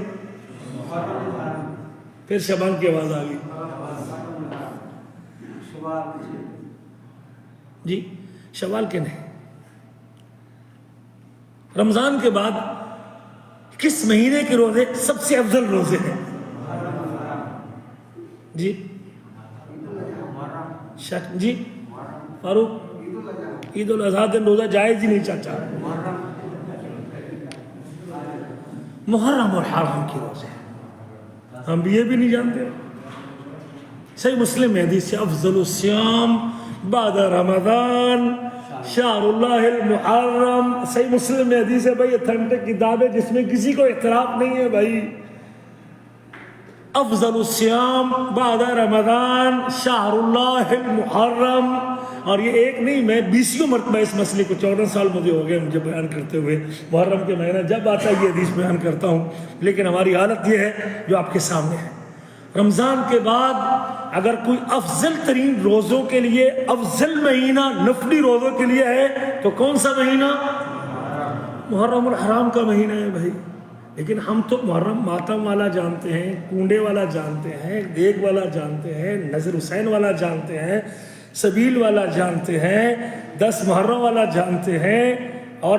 پھر شعبان کی آواز آ گئی جی، شوال کے نہیں۔ رمضان کے بعد کس مہینے کے روزے سب سے افضل روزے ہیں؟ جی جی فاروق، عید الاضحیٰ دن روزہ جائز ہی نہیں چاچا۔ محرم اور حرام کی روزے ہم بھی یہ بھی نہیں جانتے۔ صحیح مسلم میں حدیث سے افضل الصیام بعد رمضان شہر اللہ المحرم۔ صحیح مسلم میں حدیث ہے بھائی، اتھینٹک کتاب ہے جس میں کسی کو اختلاف نہیں ہے بھائی۔ افضل الصیام بعد رمضان شہر اللہ المحرم۔ اور یہ ایک نہیں، میں 20 مرتبہ اس مسئلے کو 14 سال مجھے ہو گئے مجھے بیان کرتے ہوئے، محرم کے مہینہ جب آتا ہے یہ حدیث بیان کرتا ہوں، لیکن ہماری حالت یہ ہے جو آپ کے سامنے ہے۔ رمضان کے بعد اگر کوئی افضل ترین روزوں کے لیے افضل مہینہ نفلی روزوں کے لیے ہے تو کون سا مہینہ؟ محرم الحرام کا مہینہ ہے بھائی۔ لیکن ہم تو محرم ماتم والا جانتے ہیں، کنڈے والا جانتے ہیں، دیگ والا جانتے ہیں، نظر حسین والا جانتے ہیں، سبیل والا جانتے ہیں، 10 محرم والا جانتے ہیں، اور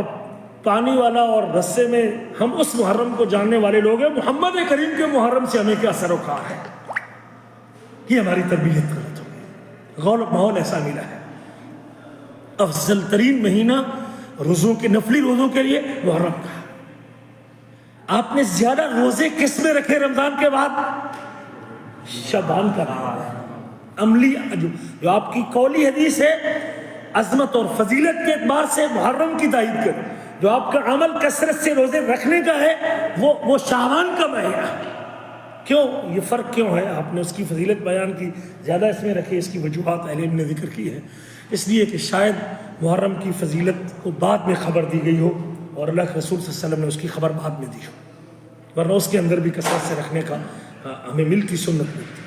پانی والا اور رسے میں ہم اس محرم کو جاننے والے لوگ ہیں۔ محمد کریم کے محرم سے ہمیں کیا سروکار ہے؟ یہ ہماری تربیت غلط ہو گئی، غلط ماحول ایسا ملا ہے۔ افضل ترین مہینہ روزوں کے نفلی روزوں کے لیے محرم کا۔ آپ نے زیادہ روزے کس میں رکھے رمضان کے بعد؟ شعبان کا مہینہ ہے۔ عملی جو آپ کی قولی حدیث ہے عظمت اور فضیلت کے اعتبار سے محرم کی تائید کر، جو آپ کا عمل کثرت سے روزے رکھنے کا ہے وہ شعبان کا مہینہ۔ کیوں یہ فرق کیوں ہے؟ آپ نے اس کی فضیلت بیان کی، زیادہ اس میں رکھے، اس کی وجوہات اہل علم نے ذکر کی ہے، اس لیے کہ شاید محرم کی فضیلت کو بعد میں خبر دی گئی ہو اور اللہ کے رسول صلی اللہ علیہ وسلم نے اس کی خبر بعد میں دی ہو، ورنہ اس کے اندر بھی کثرت سے رکھنے کا ہمیں ملتی سنت ملتی۔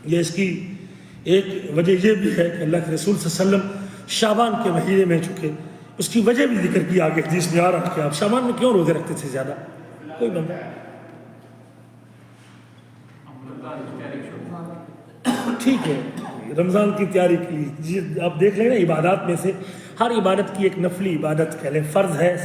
یہ اس کی ایک وجہ یہ بھی ہے کہ اللہ کے رسول صلی اللہ علیہ وسلم شعبان کے مہینے میں چکے، اس کی وجہ بھی ذکر کی آگے حدیث میں آ رہا کہ آپ شعبان میں کیوں روزے رکھتے تھے زیادہ؟ کوئی بندہ ٹھیک ہے رمضان کی تیاری کے لیے آپ دیکھ لیں نا، عبادات میں سے ہر عبادت کی ایک نفلی عبادت کہہ لیں، فرض ہے،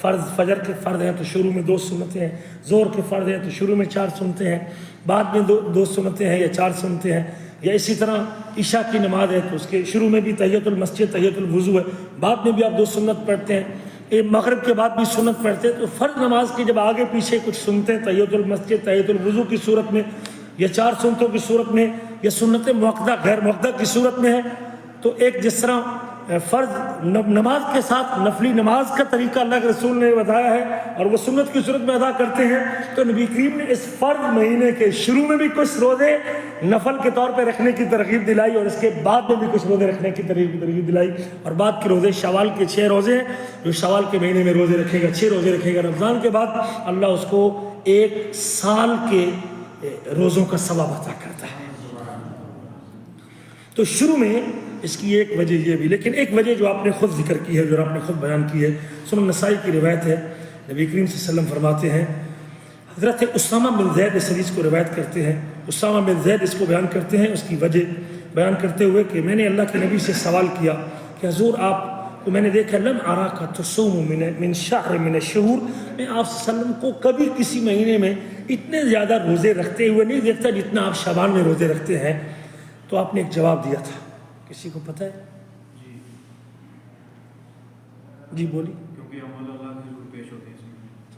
فرض فجر کے فرض ہیں تو شروع میں 2 سنتیں ہیں، ظہر کے فرض ہیں تو شروع میں 4 سنتیں ہیں، بعد میں 2 سنتیں ہیں یا 4 سنتیں ہیں، یا اسی طرح عشاء کی نماز ہے تو اس کے شروع میں بھی تحیۃ المسجد تحیۃ الوضو ہے، بعد میں بھی آپ 2 سنت پڑھتے ہیں، مغرب کے بعد بھی سنت پڑھتے ہیں، تو فرض نماز کی جب آگے پیچھے کچھ سنتے ہیں تحیۃ المسجد تحیۃ الوضو کی صورت میں یا 4 سنتوں کی صورت میں یا سنت مؤکدہ غیر مؤکدہ کی صورت میں ہے، تو ایک جس طرح فرض نماز کے ساتھ نفلی نماز کا طریقہ اللہ کے رسول نے بتایا ہے اور وہ سنت کی صورت میں ادا کرتے ہیں، تو نبی کریم نے اس فرض مہینے کے شروع میں بھی کچھ روزے نفل کے طور پہ رکھنے کی ترغیب دلائی اور اس کے بعد میں بھی کچھ روزے رکھنے کی ترغیب دلائی، اور بعد کے روزے شوال کے 6 روزے ہیں، جو شوال کے مہینے میں روزے رکھے گا 6 روزے رکھے گا رمضان کے بعد اللہ اس کو 1 سال کے روزوں کا ثواب عطا کرتا ہے۔ تو شروع میں اس کی ایک وجہ یہ بھی، لیکن ایک وجہ جو آپ نے خود ذکر کی ہے، جو آپ نے خود بیان کی ہے، سنن نسائی کی روایت ہے، نبی کریم صلی اللہ علیہ وسلم فرماتے ہیں، حضرت اسامہ بن زید اس حدیث کو روایت کرتے ہیں، اسامہ بن زید اس کو بیان کرتے ہیں، اس کی وجہ بیان کرتے ہوئے کہ میں نے اللہ کے نبی سے سوال کیا کہ حضور آپ کو میں نے دیکھا لم اراک تصوم من شہر من الشہور، میں آپ صلی اللہ علیہ وسلم کو کبھی کسی مہینے میں اتنے زیادہ روزے رکھتے ہوئے نہیں دیکھتا جتنا آپ شعبان میں روزے رکھتے ہیں۔ تو آپ نے ایک جواب دیا تھا، کسی کو پتہ ہے؟ جی بولی۔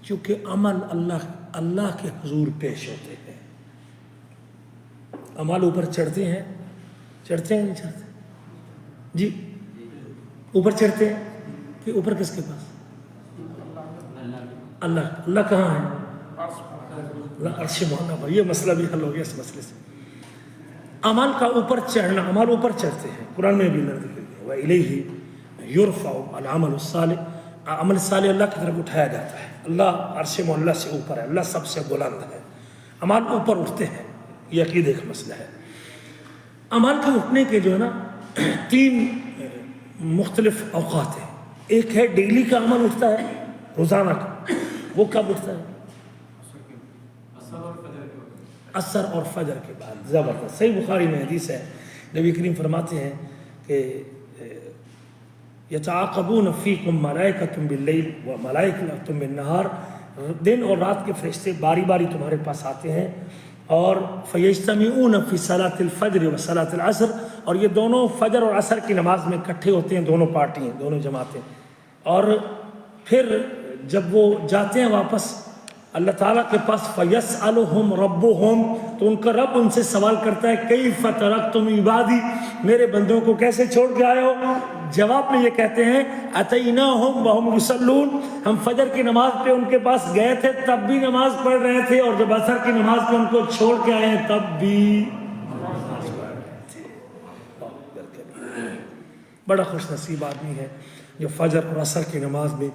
کیونکہ عمل اللہ کے حضور پیش ہوتے ہیں، عمل اوپر چڑھتے ہیں نہیں چڑھتے؟ جی اوپر چڑھتے ہیں کہ اوپر کس کے پاس؟ اللہ کہاں ہے؟ عرش معلیٰ پر۔ یہ مسئلہ بھی حل ہو گیا اس مسئلے سے، عمل کا اوپر چڑھنا، عمل اوپر چڑھتے ہیں، قرآن میں بھی ذکر کیا وَإِلَيْهِ يُرْفَعُ الْعَمَلُ الصَّالِحُ، عمل صالح اللہ کی طرف اٹھایا جاتا ہے، اللہ عرش معلیٰ سے اوپر ہے، اللہ سب سے بلند ہے، عمل اوپر اٹھتے ہیں، یہ عقیدے کا مسئلہ ہے۔ عمل کے اٹھنے کے جو ہے نا 3 مختلف اوقات ہیں، ایک ہے ڈیلی کا عمل اٹھتا ہے روزانہ کا، وہ کب اٹھتا ہے؟ عصر اور فجر کے بعد۔ زبردست، صحیح بخاری میں حدیث ہے، نبی کریم فرماتے ہیں کہ یتعاقبون فیکم ملائکۃ باللیل و ملائکۃ بالنہار، دن اور رات کے فرشتے باری باری تمہارے پاس آتے ہیں، اور فیجتمعون فی صلاۃ الفجر و صلاۃ العصر، اور یہ دونوں فجر اور عصر کی نماز میں اکٹھے ہوتے ہیں، دونوں پارٹیاں، دونوں جماعتیں، اور پھر جب وہ جاتے ہیں واپس اللہ تعالیٰ کے پاس فَيَسْأَلُهُمْ رَبُّهُمْ، تو ان کا رب ان سے سوال کرتا ہے كَيْفَ تَرَكْتُمْ عِبَادِي، میرے بندوں کو کیسے چھوڑ کے آئے ہو؟ جواب میں یہ کہتے ہیں أَتَيْنَاهُمْ وَهُمْ يُصَلُّونَ، ہم فجر کی نماز پہ ان کے پاس گئے تھے تب بھی نماز پڑھ رہے تھے، اور جب عصر کی نماز پہ ان کو چھوڑ کے آئے ہیں تب بھی نماز پڑھ رہے تھے۔ بڑا خوش نصیب آدمی ہے جو فجر اور عصر کی نماز میں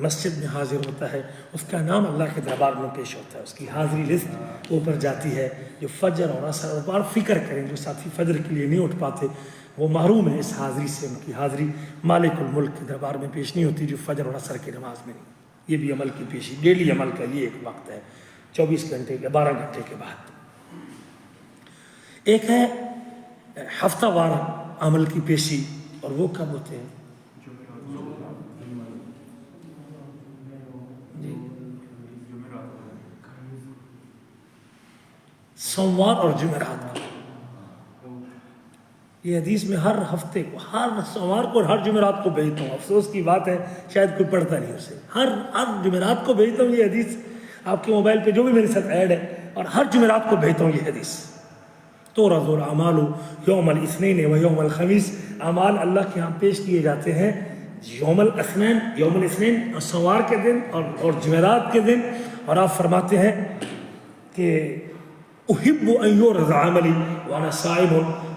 مسجد میں حاضر ہوتا ہے، اس کا نام اللہ کے دربار میں پیش ہوتا ہے، اس کی حاضری لسٹ اوپر جاتی ہے۔ جو فجر اور عصر، اور بار فکر کریں جو ساتھی فجر کے لیے نہیں اٹھ پاتے وہ محروم ہے اس حاضری سے، ان کی حاضری مالک الملک کے دربار میں پیش نہیں ہوتی جو فجر اور عصر کی نماز میں نہیں۔ یہ بھی عمل کی پیشی، ڈیلی عمل کا یہ ایک وقت ہے 24 گھنٹے یا 12 گھنٹے کے بعد۔ ایک ہے ہفتہ وار عمل کی پیشی، اور وہ کب ہوتے ہیں؟ سوموار اور جمعرات کو۔ یہ حدیث میں ہر ہفتے کو، ہر سوموار کو اور ہر جمعرات کو بھیجتا ہوں، افسوس کی بات ہے شاید کوئی پڑھتا نہیں اسے، ہر جمعرات کو بھیجتا ہوں یہ حدیث، آپ کے موبائل پہ جو بھی میرے ساتھ ایڈ ہے، اور ہر جمعرات کو بھیجتا ہوں یہ حدیث۔ تُعْرَضُ الْأَعْمَالُ يَوْمَ الْاِثْنَيْنِ وَيَوْمَ الْخَمِيسِ، اعمال اللہ کے ہاں پیش کیے جاتے ہیں یوم الاثنین سوموار کے دن اور جمعرات کے دن، اور آپ فرماتے ہیں کہ احب ان یعرض عملی وانا صائم،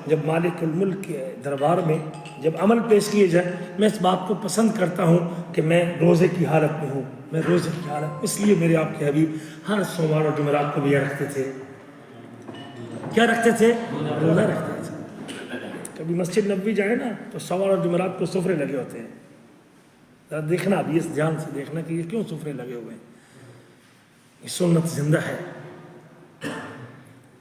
جب مالک الملک کے دربار میں جب عمل پیش کیے جائے میں اس بات کو پسند کرتا ہوں کہ میں روزے کی حالت میں ہوں، میں روزے کی حالت، اس لیے میرے آپ کے حبیب ہر سوموار اور جمعرات کو بھی رکھتے تھے۔ کیا رکھتے تھے؟ روزہ رکھتے تھے. کبھی مسجد نبوی جائے نا تو سوال اور جمعرات کو سفرے لگے ہوتے ہیں. ذرا دیکھنا اب یہ دھیان سے دیکھنا کہ یہ کیوں سفرے لگے ہوئے ہیں. یہ سنت زندہ ہے.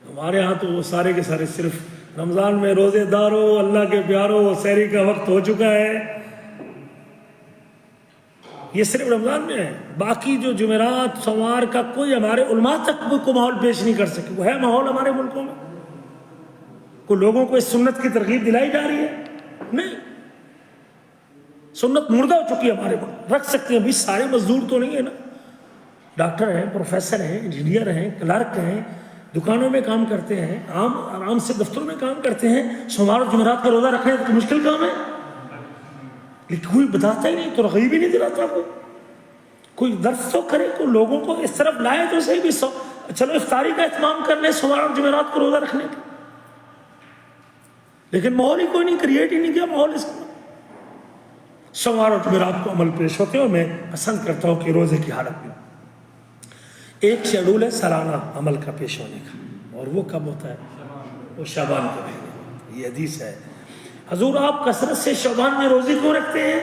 ہمارے ہاں تو وہ سارے کے سارے صرف رمضان میں روزے دارو اللہ کے پیارو سحری کا وقت ہو چکا ہے، یہ صرف رمضان میں ہے. باقی جو جمعرات سوموار کا کوئی ہمارے علماء تک کو ماحول پیش نہیں کر سکے. وہ ہے ماحول ہمارے ملکوں میں؟ کوئی لوگوں کو اس سنت کی ترغیب دلائی جا رہی ہے؟ نہیں. سنت مردہ ہو چکی ہے ہمارے ملک. رکھ سکتے ہیں بھی سارے مزدور تو نہیں ہے نا، ڈاکٹر ہیں، پروفیسر ہیں، انجینئر ہیں، کلرک ہیں، دکانوں میں کام کرتے ہیں، آرام سے دفتروں میں کام کرتے ہیں. سوموار اور جمعرات کا روزہ رکھنا تو مشکل کام ہے، لیکن کوئی بتاتا ہی نہیں، تو ترغیب ہی نہیں دلاتا. کوئی درس تو کرے، کوئی لوگوں کو اس طرف لائے تو صحیح بھی. چلو افطاری کا اہتمام کر لیں سوموار اور جمعرات کو روزہ رکھنے کا، لیکن ماحول ہی کوئی نہیں، کریٹ ہی نہیں کیا ماحول اس کا. سوموار اور جمعرات کو عمل پیش ہوتے ہیں، اور میں پسند کرتا ہوں کہ روزے کی حالت میں ایک شیڈول ہے سالانہ عمل کا پیش ہونے کا، اور وہ کب ہوتا ہے؟ وہ شعبان کے مہینے. یہ حدیث ہے. حضور آپ کثرت سے شعبان میں روزے کیوں رکھتے ہیں؟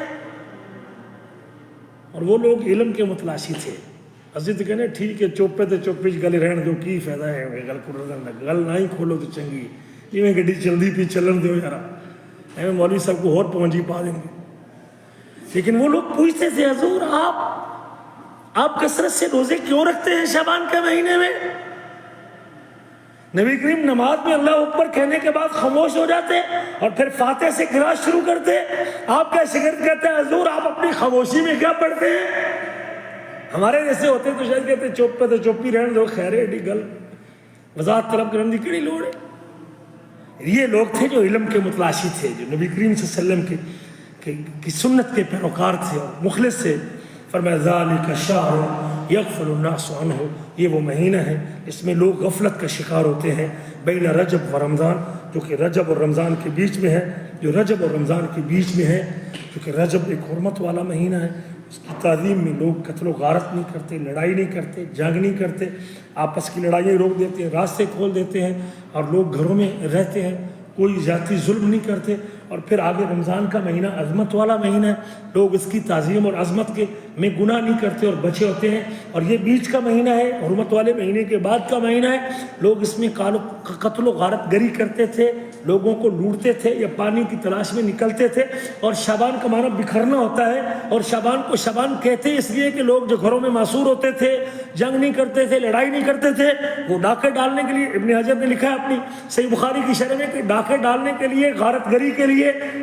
اور وہ لوگ علم کے متلاشی تھے. حضرت کہنے ٹھیک ہے چوپے تو چوپی گل رہن دو، کی فائدہ ہے گل کو گل نہ ہی کھولو تو چنگی، جی گڈی چلتی پی چلن دو یار، ایویں مولوی صاحب کو اور پونجی پا دیں گے. لیکن وہ لوگ پوچھتے تھے حضور آپ کثرت سے روزے کیوں رکھتے ہیں شعبان کے مہینے میں؟ نبی کریم نماز میں اللہ اکبر کہنے کے بعد خاموش ہو جاتے اور پھر فاتحہ سے قرات شروع کرتے. آپ کا شاگرد کہتا ہے حضور آپ اپنی خاموشی میں کیا پڑھتے ہیں؟ ہمارے جیسے ہوتے تو شاید کہتے چپ پہ تو چوپی رہن دو، خیر ایڈی گل وضاحت طلب کرنے کی کیڑی لوڑ ہے. یہ لوگ تھے جو علم کے متلاشی تھے، جو نبی کریم صلی اللہ علیہ وسلم کی سنت کے پیروکار تھے اور مخلص تھے. فرمایا ذالک شہر یغفل الناس عنہ، یہ وہ مہینہ ہے اس میں لوگ غفلت کا شکار ہوتے ہیں. بین رجب و رمضان، جو کہ رجب اور رمضان کے بیچ میں ہے، جو رجب اور رمضان کے بیچ میں ہے، کیونکہ رجب ایک حرمت والا مہینہ ہے. اس کی تعظیم میں لوگ قتل و غارت نہیں کرتے، لڑائی نہیں کرتے، جنگ نہیں کرتے، آپس کی لڑائیاں روک دیتے ہیں، راستے کھول دیتے ہیں، اور لوگ گھروں میں رہتے ہیں، کوئی ذاتی ظلم نہیں کرتے. اور پھر آگے رمضان کا مہینہ عظمت والا مہینہ ہے، لوگ اس کی تعظیم اور عظمت کے میں گناہ نہیں کرتے اور بچے ہوتے ہیں. اور یہ بیچ کا مہینہ ہے، حرمت والے مہینے کے بعد کا مہینہ ہے. لوگ اس میں قتل و غارت گری کرتے تھے، لوگوں کو لوٹتے تھے یا پانی کی تلاش میں نکلتے تھے. اور شعبان کا معنی بکھرنا ہوتا ہے، اور شعبان کو شعبان کہتے اس لیے کہ لوگ جو گھروں میں معصور ہوتے تھے، جنگ نہیں کرتے تھے، لڑائی نہیں کرتے تھے، وہ ڈاکے ڈالنے کے لیے، ابن حجر نے لکھا ہے اپنی صحیح بخاری کی شرح میں کہ ڈاکے ڈالنے کے لیے، غارت گری کے لیے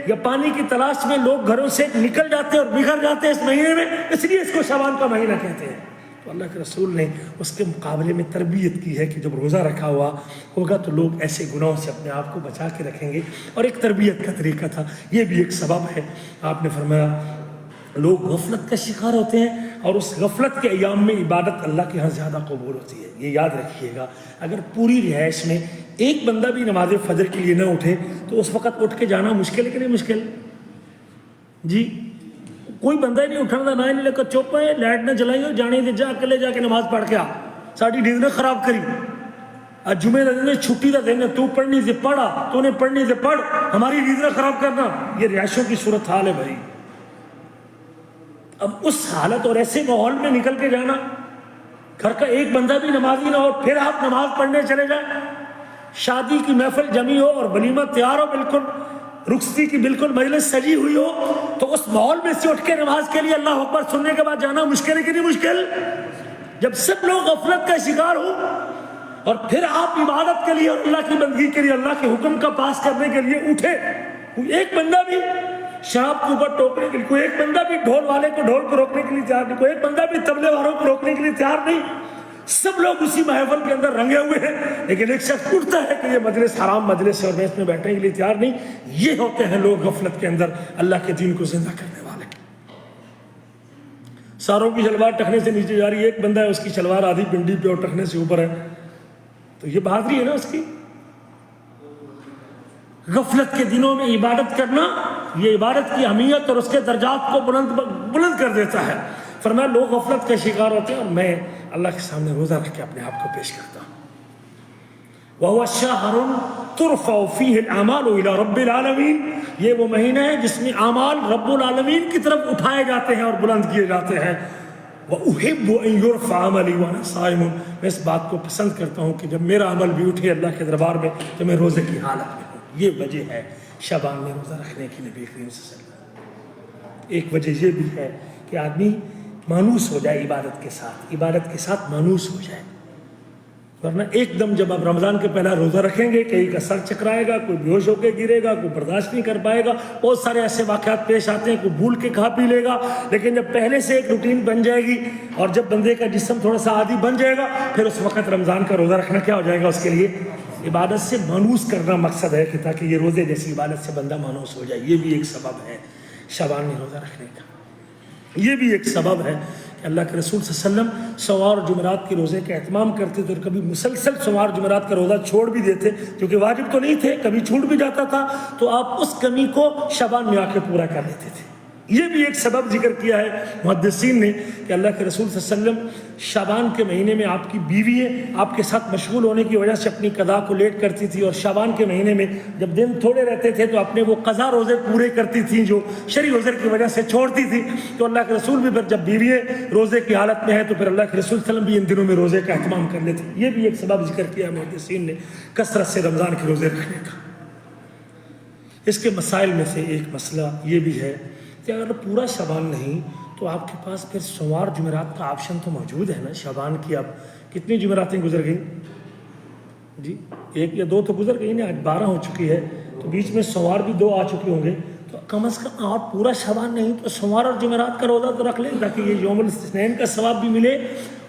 یا پانی کی تلاش میں لوگ گھروں سے نکل جاتے اور بگھر جاتے اس مہینے میں، اس لیے اس کو شعبان کا مہینہ کہتے ہیں. تو اللہ کے رسول نے اس کے مقابلے میں تربیت کی ہے کہ جب روزہ رکھا ہوا ہوگا تو لوگ ایسے گناہوں سے اپنے آپ کو بچا کے رکھیں گے، اور ایک تربیت کا طریقہ تھا. یہ بھی ایک سبب ہے. آپ نے فرمایا لوگ غفلت کا شکار ہوتے ہیں، اور اس غفلت کے ایام میں عبادت اللہ کے ہاں زیادہ قبول ہوتی ہے. یہ یاد رکھیے گا. اگر پوری رہائش میں ایک بندہ بھی نماز فجر کے لیے نہ اٹھے تو اس وقت اٹھ کے جانا مشکل ہے کہ نہیں مشکل؟ جی کوئی بندہ ہی نہیں اٹھنا نہ ہی نہیں لگا چپ ہے، لائٹ نہ جلائی ہو، جانے دے، جا اکلے جا کے نماز پڑھ کے آ، ساری نیند نے خراب کری. آج جمعے کا دن ہے، چھٹی کا دن ہے، تو پڑھنی سے پڑھا، تو نے پڑھنی سے پڑھ، ہماری نیند نے خراب کرنا. یہ رہائشوں کی صورت حال ہے بھائی. اب اس حالت اور ایسے ماحول میں نکل کے جانا، گھر کا ایک بندہ بھی نمازی نہ ہو پھر آپ نماز پڑھنے چلے جائیں، شادی کی محفل جمی ہو اور ولیمہ تیار ہو، بالکل رخصتی کی بالکل مجلس سجی ہوئی ہو، تو اس ماحول میں سے اٹھ کے نماز کے لیے اللہ اکبر سننے کے بعد جانا مشکل ہے کہ نہیں مشکل؟ جب سب لوگ غفلت کا شکار ہو اور پھر آپ عبادت کے لیے اور اللہ کی بندگی کے لیے، اللہ کے حکم کا پاس کرنے کے لیے اٹھے، کوئی ایک بندہ بھی شراب کے اوپر ٹوکنے کے لیے، کوئی ایک بندہ بھی ڈھول والے کو ڈھول کو روکنے کے لیے تیار نہیں، کوئی ایک بندہ بھی طبلے والوں کو روکنے کے لیے تیار نہیں، سب لوگ اسی محفل کے اندر رنگے ہوئے ہیں، لیکن ایک شخص اٹھتا ہے کہ یہ مجلس حرام مجلس ہے اور میں اس میں بیٹھنے کے لیے تیار نہیں. یہ ہوتے ہیں لوگ غفلت کے اندر اللہ کے دین کو زندہ کرنے والے. ساروں کی شلوار ٹخنے سے نیچے جا رہی ہے، ایک بندہ ہے اس کی شلوار آدھی پنڈی پہ اور ٹخنے سے اوپر ہے، تو یہ بہادری ہے نا اس کی. غفلت کے دنوں میں عبادت کرنا، یہ عبادت کی اہمیت اور اس کے درجات کو بلند کر دیتا ہے. فرمایا لوگ غفلت کے شکار ہوتے ہیں اور میں اللہ کے سامنے روزہ رکھ کے اپنے آپ کو پیش کرتا ہوں. وَهُوَ الشَّهْرُ تُرْفَعُ فِيهِ الْأَعْمَالُ إِلَى رَبِّ الْعَالَمِينَ، یہ وہ مہینہ ہے جس میں اعمال رب العالمین کی طرف اٹھائے جاتے ہیں اور بلند کیے جاتے ہیں۔ وَأُحِبُّ أَن يُرْفَعَ عَمَلِي وَأَنَا صَائِمٌ، میں اس بات کو پسند کرتا ہوں کہ جب میرا عمل بھی اٹھے اللہ کے دربار میں تو میں روزے کی حالت میں ہوں۔ یہ وجہ ہے شعبان میں روزہ رکھنے کی نبی کریم صلی اللہ علیہ وسلم۔ ایک وجہ یہ بھی ہے کہ آدمی مانوس ہو جائے عبادت کے ساتھ مانوس ہو جائے، ورنہ ایک دم جب آپ رمضان کے پہلا روزہ رکھیں گے کہیں کا سر چکرائے گا، کوئی بیہوش ہو کے گرے گا، کوئی برداشت نہیں کر پائے گا، بہت سارے ایسے واقعات پیش آتے ہیں، کوئی بھول کے کھا پی لے گا۔ لیکن جب پہلے سے ایک روٹین بن جائے گی اور جب بندے کا جسم تھوڑا سا عادی بن جائے گا، پھر اس وقت رمضان کا روزہ رکھنا کیا ہو جائے گا اس کے لیے؟ عبادت سے مانوس کرنا مقصد ہے کہ تاکہ یہ روزے جیسی عبادت سے بندہ مانوس ہو جائے۔ یہ بھی ایک سبب ہے شعبان میں روزہ رکھنے کا۔ یہ بھی ایک سبب ہے کہ اللہ کے رسول صلی اللہ علیہ وسلم سوار اور جمعرات کے روزے کا اہتمام کرتے تھے، اور کبھی مسلسل سوار جمعرات کا روزہ چھوڑ بھی دیتے کیونکہ واجب تو نہیں تھے، کبھی چھوٹ بھی جاتا تھا تو آپ اس کمی کو شعبان میں آ کے پورا کر لیتے تھے۔ یہ بھی ایک سبب ذکر کیا ہے محدثین نے کہ اللہ کے رسول صلی اللہ علیہ وسلم شعبان کے مہینے میں آپ کی بیوی آپ کے ساتھ مشغول ہونے کی وجہ سے اپنی قضا کو لیٹ کرتی تھی، اور شعبان کے مہینے میں جب دن تھوڑے رہتے تھے تو اپنے وہ قضا روزے پورے کرتی تھیں جو شرعی عذر کی وجہ سے چھوڑتی تھی۔ تو اللہ کے رسول بھی پھر جب بیوی روزے کی حالت میں ہے تو پھر اللہ کے رسول صلی اللہ علیہ وسلم بھی ان دنوں میں روزے کا اہتمام کر لیتے۔ یہ بھی ایک سبب ذکر کیا محدثین نے کثرت سے رمضان کے روزے رکھنے کا۔ اس کے مسائل میں سے ایک مسئلہ یہ بھی ہے کہ اگر پورا شعبان نہیں تو آپ کے پاس پھر سوار جمعرات کا آپشن تو موجود ہے نا۔ شعبان کی اب کتنی جمعراتیں گزر گئیں جی؟ 1 یا 2 تو گزر گئی نا، آج 12 ہو چکی ہے، تو بیچ میں سوار بھی 2 آ چکے ہوں گے، تو کم از کم آپ پورا شعبان نہیں تو سوار اور جمعرات کا روزہ تو رکھ لیں تاکہ یہ یوم الاثنین کا ثواب بھی ملے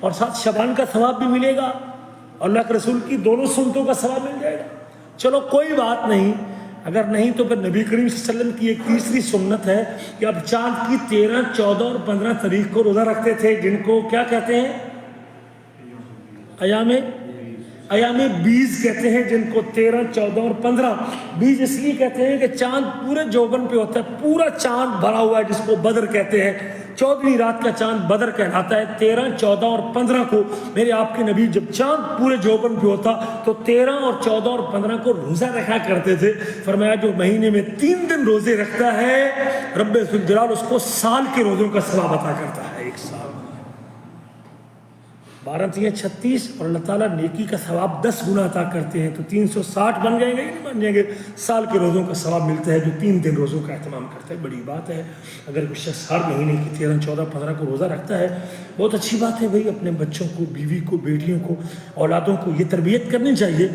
اور ساتھ شعبان کا ثواب بھی ملے گا، اللہ کے رسول کی دونوں سنتوں کا ثواب مل جائے گا۔ چلو کوئی بات نہیں، اگر نہیں تو پھر نبی کریم صلی اللہ علیہ وسلم کی ایک تیسری سنت ہے کہ اب چاند کی 13، 14 اور 15 تاریخ کو روزہ رکھتے تھے، جن کو کیا کہتے ہیں؟ ایام بیز کہتے ہیں، جن کو 13، 14 اور 15 بیز اس لیے کہتے ہیں کہ چاند پورے جوبن پہ ہوتا ہے، پورا چاند بھرا ہوا ہے جس کو بدر کہتے ہیں، 14ویں رات کا چاند بدر کہلاتا ہے۔ 13، 14 اور 15 کو میرے آپ کے نبی جب چاند پورے جوبن پہ ہوتا تو 13 اور 14 اور 15 کو روزہ رکھا کرتے تھے۔ فرمایا جو مہینے میں 3 دن روزے رکھتا ہے رب ذوالجلال اس کو سال کے روزوں کا ثواب عطا کرتا ہے۔ ایک سال 12 تیاں 36 اور اللہ تعالیٰ نیکی کا ثواب 10 گنا عطا کرتے ہیں، تو 360 بن جائیں گے نہیں بن جائیں گے، سال کے روزوں کا ثواب ملتا ہے جو 3 دن روزوں کا اہتمام کرتا ہے۔ بڑی بات ہے اگر کوئی شخص ہر مہینے کی 13، 14، 15 کو روزہ رکھتا ہے، بہت اچھی بات ہے بھائی۔ اپنے بچوں کو، بیوی کو، بیٹیوں کو، اولادوں کو یہ تربیت کرنی چاہیے،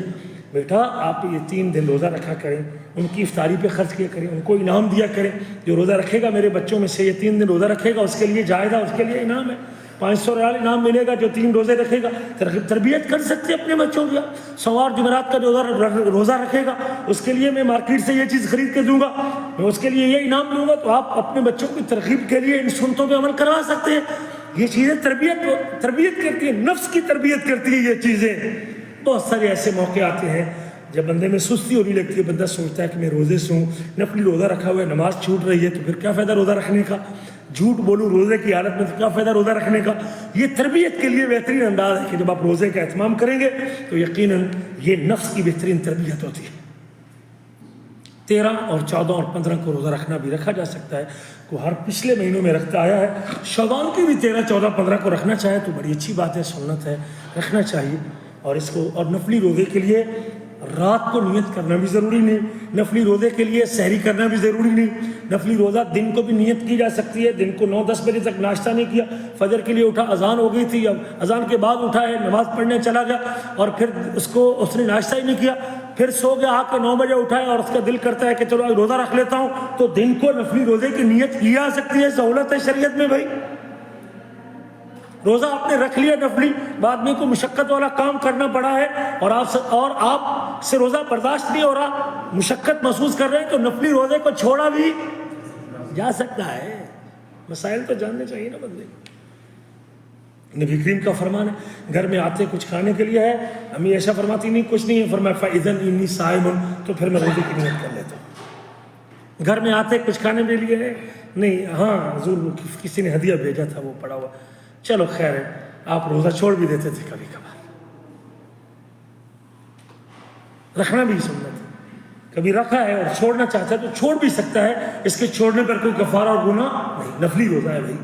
بیٹا آپ یہ 3 دن روزہ رکھا کریں، ان کی افطاری پہ خرچ کیا کریں، ان کو انعام دیا کریں۔ جو روزہ رکھے گا میرے بچوں میں سے، یہ 3 دن روزہ رکھے گا، اس کے لیے جائزہ، اس کے لیے انعام ہے، 500 ریال انعام ملے گا جو 3 روزے رکھے گا۔ تربیت کر سکتے اپنے بچوں کی۔ سوار جمعرات کا جو روزہ رکھے گا اس کے لیے میں مارکیٹ سے یہ چیز خرید کے دوں گا، میں اس کے لیے یہ انعام دوں گا، تو آپ اپنے بچوں کی ترغیب کے لیے ان سنتوں پہ عمل کروا سکتے ہیں۔ یہ چیزیں تربیت کرتی ہیں، نفس کی تربیت کرتی ہے یہ چیزیں۔ بہت سارے ایسے موقع آتے ہیں جب بندے میں سستی ہونے لگتی ہے، بندہ سوچتا ہے کہ میں روزے سے ہوں، نفلی روزہ رکھا ہوا ہے، نماز چھوٹ رہی ہے، تو پھر کیا فائدہ روزہ رکھنے کا؟ جھوٹ بولوں روزے کی حالت میں تو کیا فائدہ روزہ رکھنے کا؟ یہ تربیت کے لیے بہترین انداز ہے کہ جب آپ روزے کا اہتمام کریں گے تو یقیناً یہ نفس کی بہترین تربیت ہوتی ہے۔ 13 اور 14 اور 15 کو روزہ رکھنا بھی رکھا جا سکتا ہے، کو ہر پچھلے مہینوں میں رکھتا آیا ہے۔ شعبان کی بھی 13، 14، 15 کو رکھنا چاہے تو بڑی اچھی بات ہے، سنت ہے، رکھنا چاہیے۔ اور اس کو اور نفلی روزے کے لیے رات کو نیت کرنا بھی ضروری نہیں، نفلی روزے کے لیے سحری کرنا بھی ضروری نہیں۔ نفلی روزہ دن کو بھی نیت کی جا سکتی ہے، دن کو 9-10 بجے تک ناشتہ نہیں کیا، فجر کے لیے اٹھا، اذان ہو گئی تھی، اب اذان کے بعد اٹھا ہے، نماز پڑھنے چلا گیا اور پھر اس نے ناشتہ ہی نہیں کیا، پھر سو گیا، آ کے 9 بجے اٹھا ہے اور اس کا دل کرتا ہے کہ چلو آج روزہ رکھ لیتا ہوں، تو دن کو نفلی روزے کی نیت کی جا سکتی ہے، سہولت ہے شریعت میں بھائی۔ روزہ آپ نے رکھ لیا نفلی، بعد میں کوئی مشقت والا کام کرنا پڑا ہے اور آپ سے روزہ برداشت نہیں ہو رہا، مشقت محسوس کر رہے ہیں، تو نفلی روزے کو چھوڑا بھی جا سکتا ہے۔ مسائل تو جاننے چاہیے نا بندے۔ نبی کریم کا فرمان ہے، گھر میں آتے کچھ کھانے کے لیے ہے، امی ایسا فرماتی نہیں کچھ نہیں ہے، فرمایا فَإِذًا إِنِّي صَائِمٌ، تو پھر میں روزے کی نیت کر لیتا ہوں۔ گھر میں آتے کچھ کھانے کے لیے ہے نہیں، ہاں حضور کسی نے ہدیہ بھیجا تھا وہ پڑا ہوا، چلو خیر ہے، آپ روزہ چھوڑ بھی دیتے تھے کبھی کبھار۔ رکھنا بھی سنت ہے. کبھی رکھا ہے اور چھوڑنا چاہتا ہے تو چھوڑ بھی سکتا ہے, اس کے چھوڑنے پر کوئی کفارہ اور گناہ نہیں. نفلی روزہ ہے بھائی,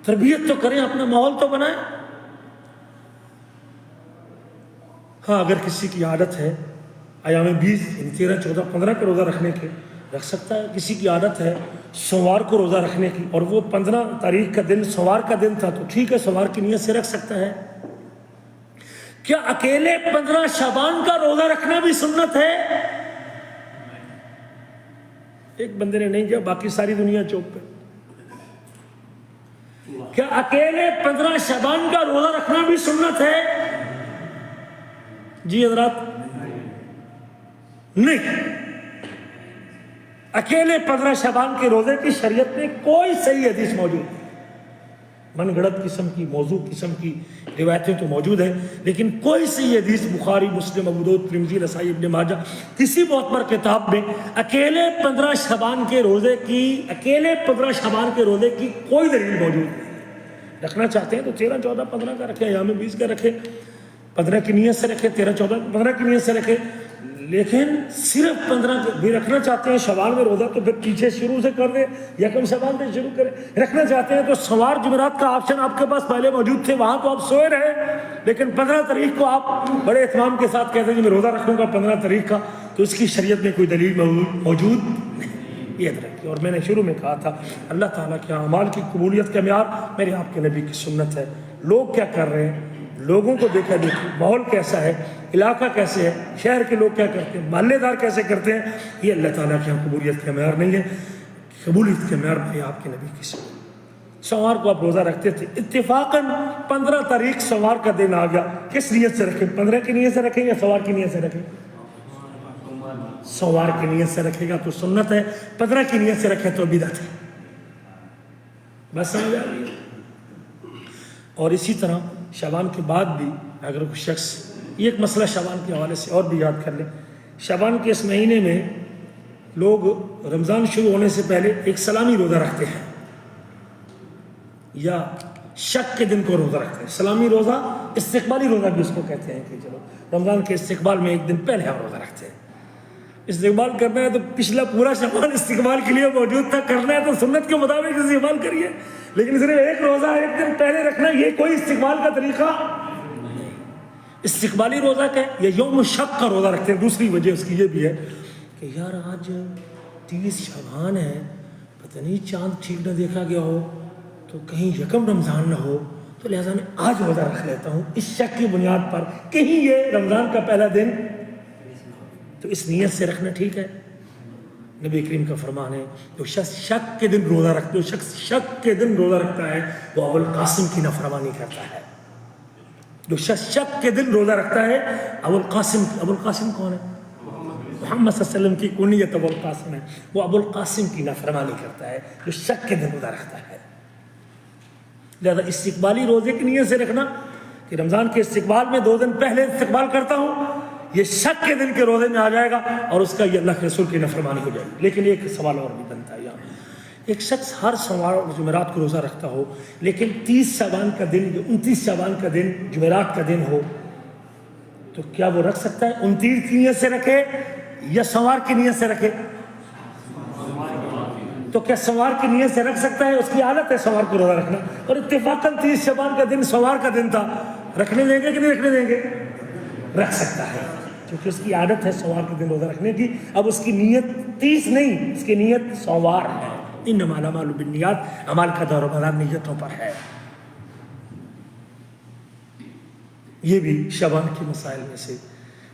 تربیت تو کریں, اپنا ماحول تو بنائیں. ہاں اگر کسی کی عادت ہے ایام 20 13 14 15 کا روزہ رکھنے کے, رکھ سکتا ہے. کسی کی عادت ہے سوموار کو روزہ رکھنے کی اور وہ 15 تاریخ کا دن سوموار کا دن تھا تو ٹھیک ہے, سوموار کی نیت سے رکھ سکتا ہے. کیا اکیلے 15 شعبان کا روزہ رکھنا بھی سنت ہے؟ ایک بندے نے نہیں کیا, باقی ساری دنیا چوک پہ. کیا اکیلے 15 شعبان کا روزہ رکھنا بھی سنت ہے؟ جی حضرات نہیں. اکیلے 15 شعبان کے روزے کی شریعت میں کوئی صحیح حدیث موجود نہیں. من گھڑت قسم کی, موضوع قسم کی روایتیں تو موجود ہیں, لیکن کوئی صحیح حدیث بخاری, مسلم, ابو داؤد, ترمذی, نسائی, ابن ماجہ کسی معتبر کتاب میں اکیلے 15 شعبان کے روزے کی کوئی دلیل موجود نہیں. رکھنا چاہتے ہیں تو 13 14 15 کا رکھیں, ایام 20 کا رکھیں, 15 کی نیت سے رکھیں, 13 14 15 کی نیت سے رکھیں. لیکن صرف 15 بھی رکھنا چاہتے ہیں شوال میں روزہ تو پھر پیچھے شروع سے کر دیں, یکم شوال سے شروع کریں. رکھنا چاہتے ہیں تو سوار جمعرات کا آپشن آپ کے پاس پہلے موجود تھے, وہاں تو آپ سوئے رہے, لیکن 15 تاریخ کو آپ بڑے اہتمام کے ساتھ کہتے ہیں کہ میں روزہ رکھوں گا 15 تاریخ کا, تو اس کی شریعت میں کوئی دلیل موجود نہیں. یاد رکھیے. اور میں نے شروع میں کہا تھا اللہ تعالیٰ کے اعمال کی قبولیت کا معیار میرے آپ کے نبی کی سنت ہے. لوگ کیا کر رہے ہیں, لوگوں کو دیکھا دیکھی, ماحول کیسا ہے, علاقہ کیسے ہے, شہر کے لوگ کیا کرتے ہیں, محلے دار کیسے کرتے ہیں, یہ اللہ تعالیٰ کی قبولیت کا معیار نہیں ہے. قبولیت کا معیار میرے آپ کے نبی کی سنت. سوموار کو آپ روزہ رکھتے تھے, اتفاقاً 15 تاریخ سوموار کا دن آ گیا, کس نیت سے رکھیں, 15 کی نیت سے رکھیں یا سوموار کی نیت سے رکھیں؟ سوموار کی نیت سے رکھے گا تو سنت ہے, 15 کی نیت سے رکھے تو بدعت ہے. بس سمجھ آ رہی ہے. اور اسی طرح شعبان کے بعد بھی اگر کوئی شخص, یہ ایک مسئلہ شعبان کے حوالے سے اور بھی یاد کر لیں. شعبان کے اس مہینے میں لوگ رمضان شروع ہونے سے پہلے ایک سلامی روزہ رکھتے ہیں یا شک کے دن کو روزہ رکھتے ہیں. سلامی روزہ, استقبالی روزہ بھی اس کو کہتے ہیں کہ چلو رمضان کے استقبال میں ایک دن پہلے ہم روزہ رکھتے ہیں. استقبال کرنا ہے تو پچھلا پورا شعبان استقبال کے لیے موجود تھا, کرنا ہے تو سنت کے مطابق استقبال کریے, لیکن صرف ایک روزہ ایک دن پہلے رکھنا یہ کوئی استقبال کا طریقہ نہیں. استقبالی روزہ کا یا یوم شک کا روزہ رکھتے ہیں. دوسری وجہ اس کی یہ بھی ہے کہ یار آج 30 شعبان ہے, پتہ نہیں چاند ٹھیک نہ دیکھا گیا ہو تو کہیں یکم رمضان نہ ہو, تو لہٰذا میں آج روزہ رکھ لیتا ہوں اس شک کی بنیاد پر, کہیں یہ رمضان کا پہلا دن, تو اس نیت سے رکھنا ٹھیک ہے. نبی کریم کا فرمان ہے جو شخص شک کے دن روزہ رکھتا ہے وہ ابو القاسم کی نافرمانی کرتا ہے. جو شخص شک کے دن روزہ رکھتا ہے, ابو القاسم کون ہے؟ محمد صلی اللہ علیہ وسلم کی کنیت ابو القاسم ہے. وہ ابو القاسم کی نافرمانی کرتا ہے جو شک کے دن روزہ رکھتا ہے. لہذا استقبالی روزے کی نیت سے رکھنا کہ رمضان کے استقبال میں 2 دن پہلے استقبال کرتا ہوں, یہ شک کے دن کے روزے میں آ جائے گا اور اس کا یہ اللہ کے رسول کی نافرمانی ہو جائے گی. لیکن ایک سوال اور بھی بنتا ہے یہاں, ایک شخص ہر سوموار اور جمعرات کو روزہ رکھتا ہو, لیکن 30 شعبان کا دن یا 29 شعبان کا دن جمعرات کا دن ہو, تو کیا وہ رکھ سکتا ہے؟ 29 کی نیت سے رکھے یا سوموار کی نیت سے رکھے؟ تو کیا سوموار کی نیت سے رکھ سکتا ہے؟ اس کی عادت ہے سوموار کو روزہ رکھنا, اور اتفاقاً 30 شعبان کا دن سوموار کا دن تھا, رکھنے دیں گے کہ نہیں رکھنے دیں گے؟ رکھ سکتا ہے, کیونکہ اس کی عادت ہے سوموار کے دن روزہ رکھنے کی. اب اس کی نیت 30 نہیں, اس کی نیت سوموار ہے. انما الاعمال بالنیات, اعمال کا دور و مدار نیتوں پر ہے. یہ بھی شعبان کے مسائل میں سے.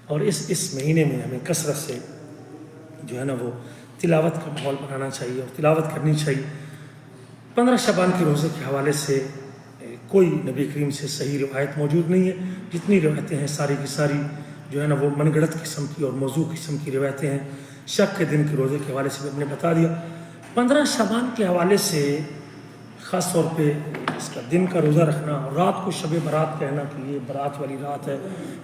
اور اس مہینے میں ہمیں کثرت سے جو ہے نا وہ تلاوت کا ماحول بنانا چاہیے اور تلاوت کرنی چاہیے. 15 شعبان کے روزے کے حوالے سے کوئی نبی کریم سے صحیح روایت موجود نہیں ہے. جتنی روایتیں ہیں ساری کی ساری جو ہے نا وہ من گھڑت قسم کی اور موضوع قسم کی روایتیں ہیں. شک کے دن کے روزے کے حوالے سے میں نے بتا دیا. 15 شعبان کے حوالے سے خاص طور پہ اس کا دن کا روزہ رکھنا, اور رات کو شب برات کہنا کہ یہ برات والی رات ہے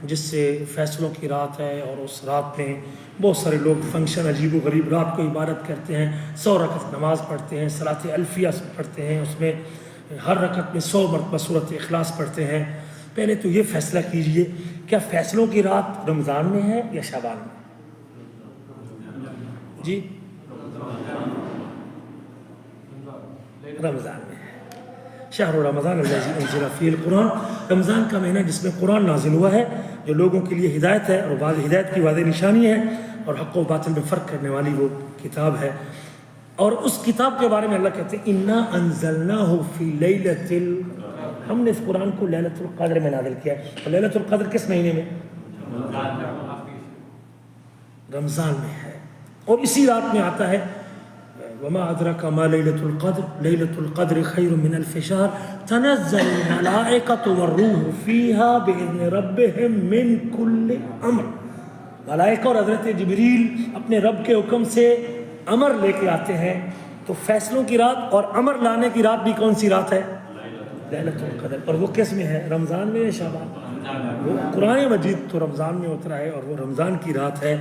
جس سے فیصلوں کی رات ہے, اور اس رات میں بہت سارے لوگ فنکشن عجیب و غریب رات کو عبادت کرتے ہیں, 100 رکعت نماز پڑھتے ہیں, صلاۃ الفیہ پڑھتے ہیں, اس میں ہر رکعت میں 100 مرتبہ سورۃ اخلاص پڑھتے ہیں. پہلے تو یہ فیصلہ کیجئے کیا فیصلوں کی رات رمضان میں ہے یا شعبان میں؟ جی رمضان میں ہے۔ شہر رمضان الذی انزل فیہ القرآن، رمضان کا مہینہ جس میں قرآن نازل ہوا ہے، جو لوگوں کے لیے ہدایت ہے اور ہدایت کی واضح نشانی ہے اور حق و باطل میں فرق کرنے والی وہ کتاب ہے۔ اور اس کتاب کے بارے میں اللہ کہتے ہیں انا انزلناہ فی لیلۃ ہم نے اس قرآن کو لیلۃ القدر میں نازل کیا ہے۔ اور لیلۃ القدر کس مہینے میں؟ رمضان میں ہے۔ اور اسی رات میں آتا ہے وما ادراک ما لیلۃ القدر لیلۃ القدر خیر من الف شہر تنزل الملائکۃ والروح فیہا باذن ربہم من کل امر۔ ملائکہ اور حضرت جبریل اپنے رب کے حکم سے امر لے کے آتے ہیں۔ تو فیصلوں کی رات اور امر لانے کی رات بھی کون سی رات ہے؟ لیلۃ القدر۔ اور وہ کس میں ہے؟ رمضان میں یا شعبان؟ وہ قرآن مجید تو رمضان میں اترا ہے اور وہ رمضان کی رات ہے۔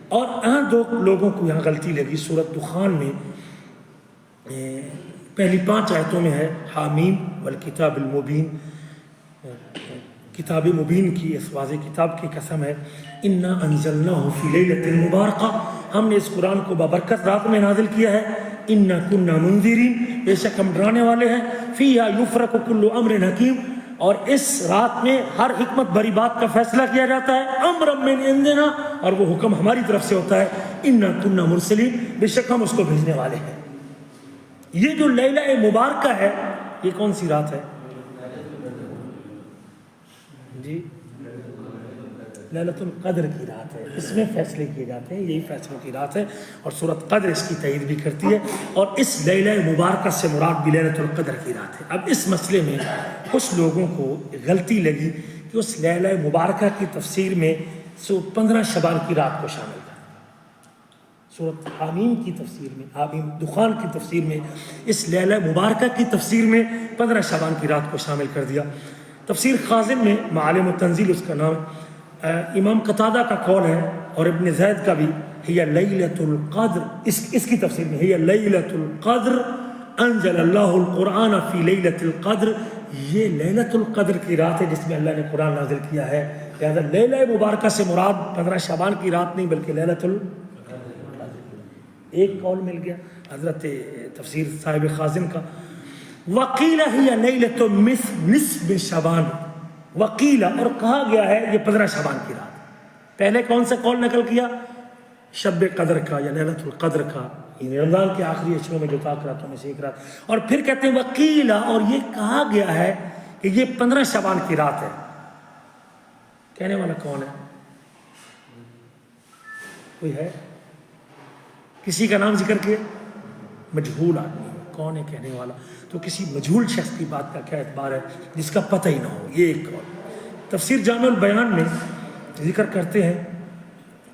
اور یہاں دو لوگوں کو یہاں غلطی لگی۔ سورۃ دخان میں پہلی 5 آیتوں میں ہے حامیم والکتاب المبین، کتاب مبین کی، اس واضح کتاب کی قسم ہے۔ انا انزلناہ فی لیلۃ مبارکہ، ہم نے اس قرآن کو بابرکت رات میں نازل کیا ہے۔ انا کنا منذرین، بے شک ہم ڈرانے والے ہیں۔ فیہا یفرق کل امر حکیم، اور اس رات میں ہر حکمت بری بات کا فیصلہ کیا جاتا ہے۔ امر من عندنا، اور وہ حکم ہماری طرف سے ہوتا ہے۔ انا کنا مرسلین، بے شک ہم اس کو بھیجنے والے ہیں۔ یہ جو لیلہ مبارکہ ہے یہ کون سی رات ہے؟ جی لیلۃ القدر کی رات ہے، اس میں فیصلے کیے جاتے ہیں، یہی فیصلوں کی رات ہے۔ اور سورۃ قدر اس کی تائید بھی کرتی ہے۔ اور اس لیلہ مبارکہ سے مراد بھی لیلۃ القدر کی رات ہے۔ اب اس مسئلے میں کچھ لوگوں کو غلطی لگی کہ اس لیلہ مبارکہ کی تفسیر میں 15 شعبان کی رات کو شامل کر، سورۃ حامیم کی تفسیر میں، حامیم دخان کی تفسیر میں، اس لیلہ مبارکہ کی تفسیر میں 15 شعبان کی رات کو شامل کر دیا۔ تفسیر خازن میں معالم التنزیل اس کا نام ہے، امام قتادہ کا قول ہے اور ابن زید کا بھی، ہی لیلۃ القدر، اس کی تفسیر میں ہی لیلۃ القدر انزل اللہ القرآن فی لیلۃ القدر، یہ لیلۃ القدر کی رات ہے جس میں اللہ نے قرآن نازل کیا ہے۔ لہذا لیلہ مبارکہ سے مراد 15 شعبان کی رات نہیں بلکہ لیلۃ القدر۔ ایک قول مل گیا حضرت تفسیر صاحب خازن کا۔ وقیل ہی لیلۃ نصف شعبان، وقیل، اور کہا گیا ہے یہ 15 شعبان کی رات۔ پہلے کون سا قول نقل کیا؟ شب قدر کا یا لیلۃ القدر کا، رمضان کے آخری اشروں میں جو طاق راتوں میں سے ایک رات۔ اور پھر کہتے ہیں وقیل، اور یہ کہا گیا ہے کہ یہ 15 شعبان کی رات ہے۔ کہنے والا کون ہے؟ کوئی ہے؟ کسی کا نام ذکر کیا؟ مجہول آدمی ہے۔ کون ہے کہنے والا؟ تو کسی مجہول شخص کی بات کا کیا اعتبار ہے جس کا پتہ ہی نہ ہو؟ یہ ایک قول۔ تفسیر جامع البیان میں ذکر کرتے ہیں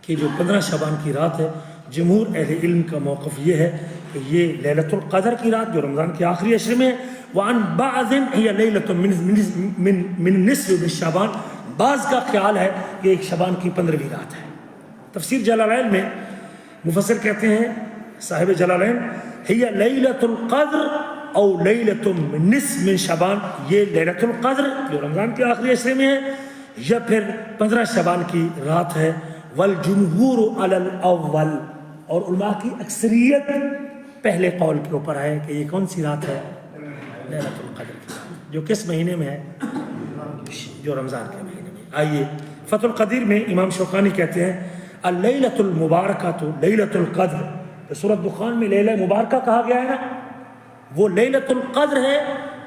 کہ جو 15 شعبان کی رات ہے، جمہور اہل علم کا موقف یہ ہے کہ یہ لیلۃ القدر کی رات جو رمضان کے آخری عشرے میں ہے۔ وعن بعض ہی لیلۃ من نصف شعبان، بعض کا خیال ہے کہ ایک شعبان کی 15ویں رات ہے۔ تفسیر جلالین میں مفسر کہتے ہیں صاحب جلالین، ہی لیلۃ القدر او لیلۃ من نصف من شعبان، یہ لیلۃ القدر جو رمضان کے آخری عشرے میں ہے یا پھر 15 شعبان کی رات ہے۔ والجمہور علی الاول، اور علماء کی اکثریت پہلے قول کے اوپر ہے کہ یہ کون سی رات ہے؟ لیلۃ القدر کی رات، جو کس مہینے میں ہے؟ جو رمضان کے مہینے میں۔ آئیے فتح القدیر میں امام شوکانی کہتے ہیں اللیلۃ المبارکہ تو لیلۃ القدر، تو سورۃ دخان میں لیلہ مبارکہ کہا گیا ہے نا، وہ لیلۃ القدر ہے۔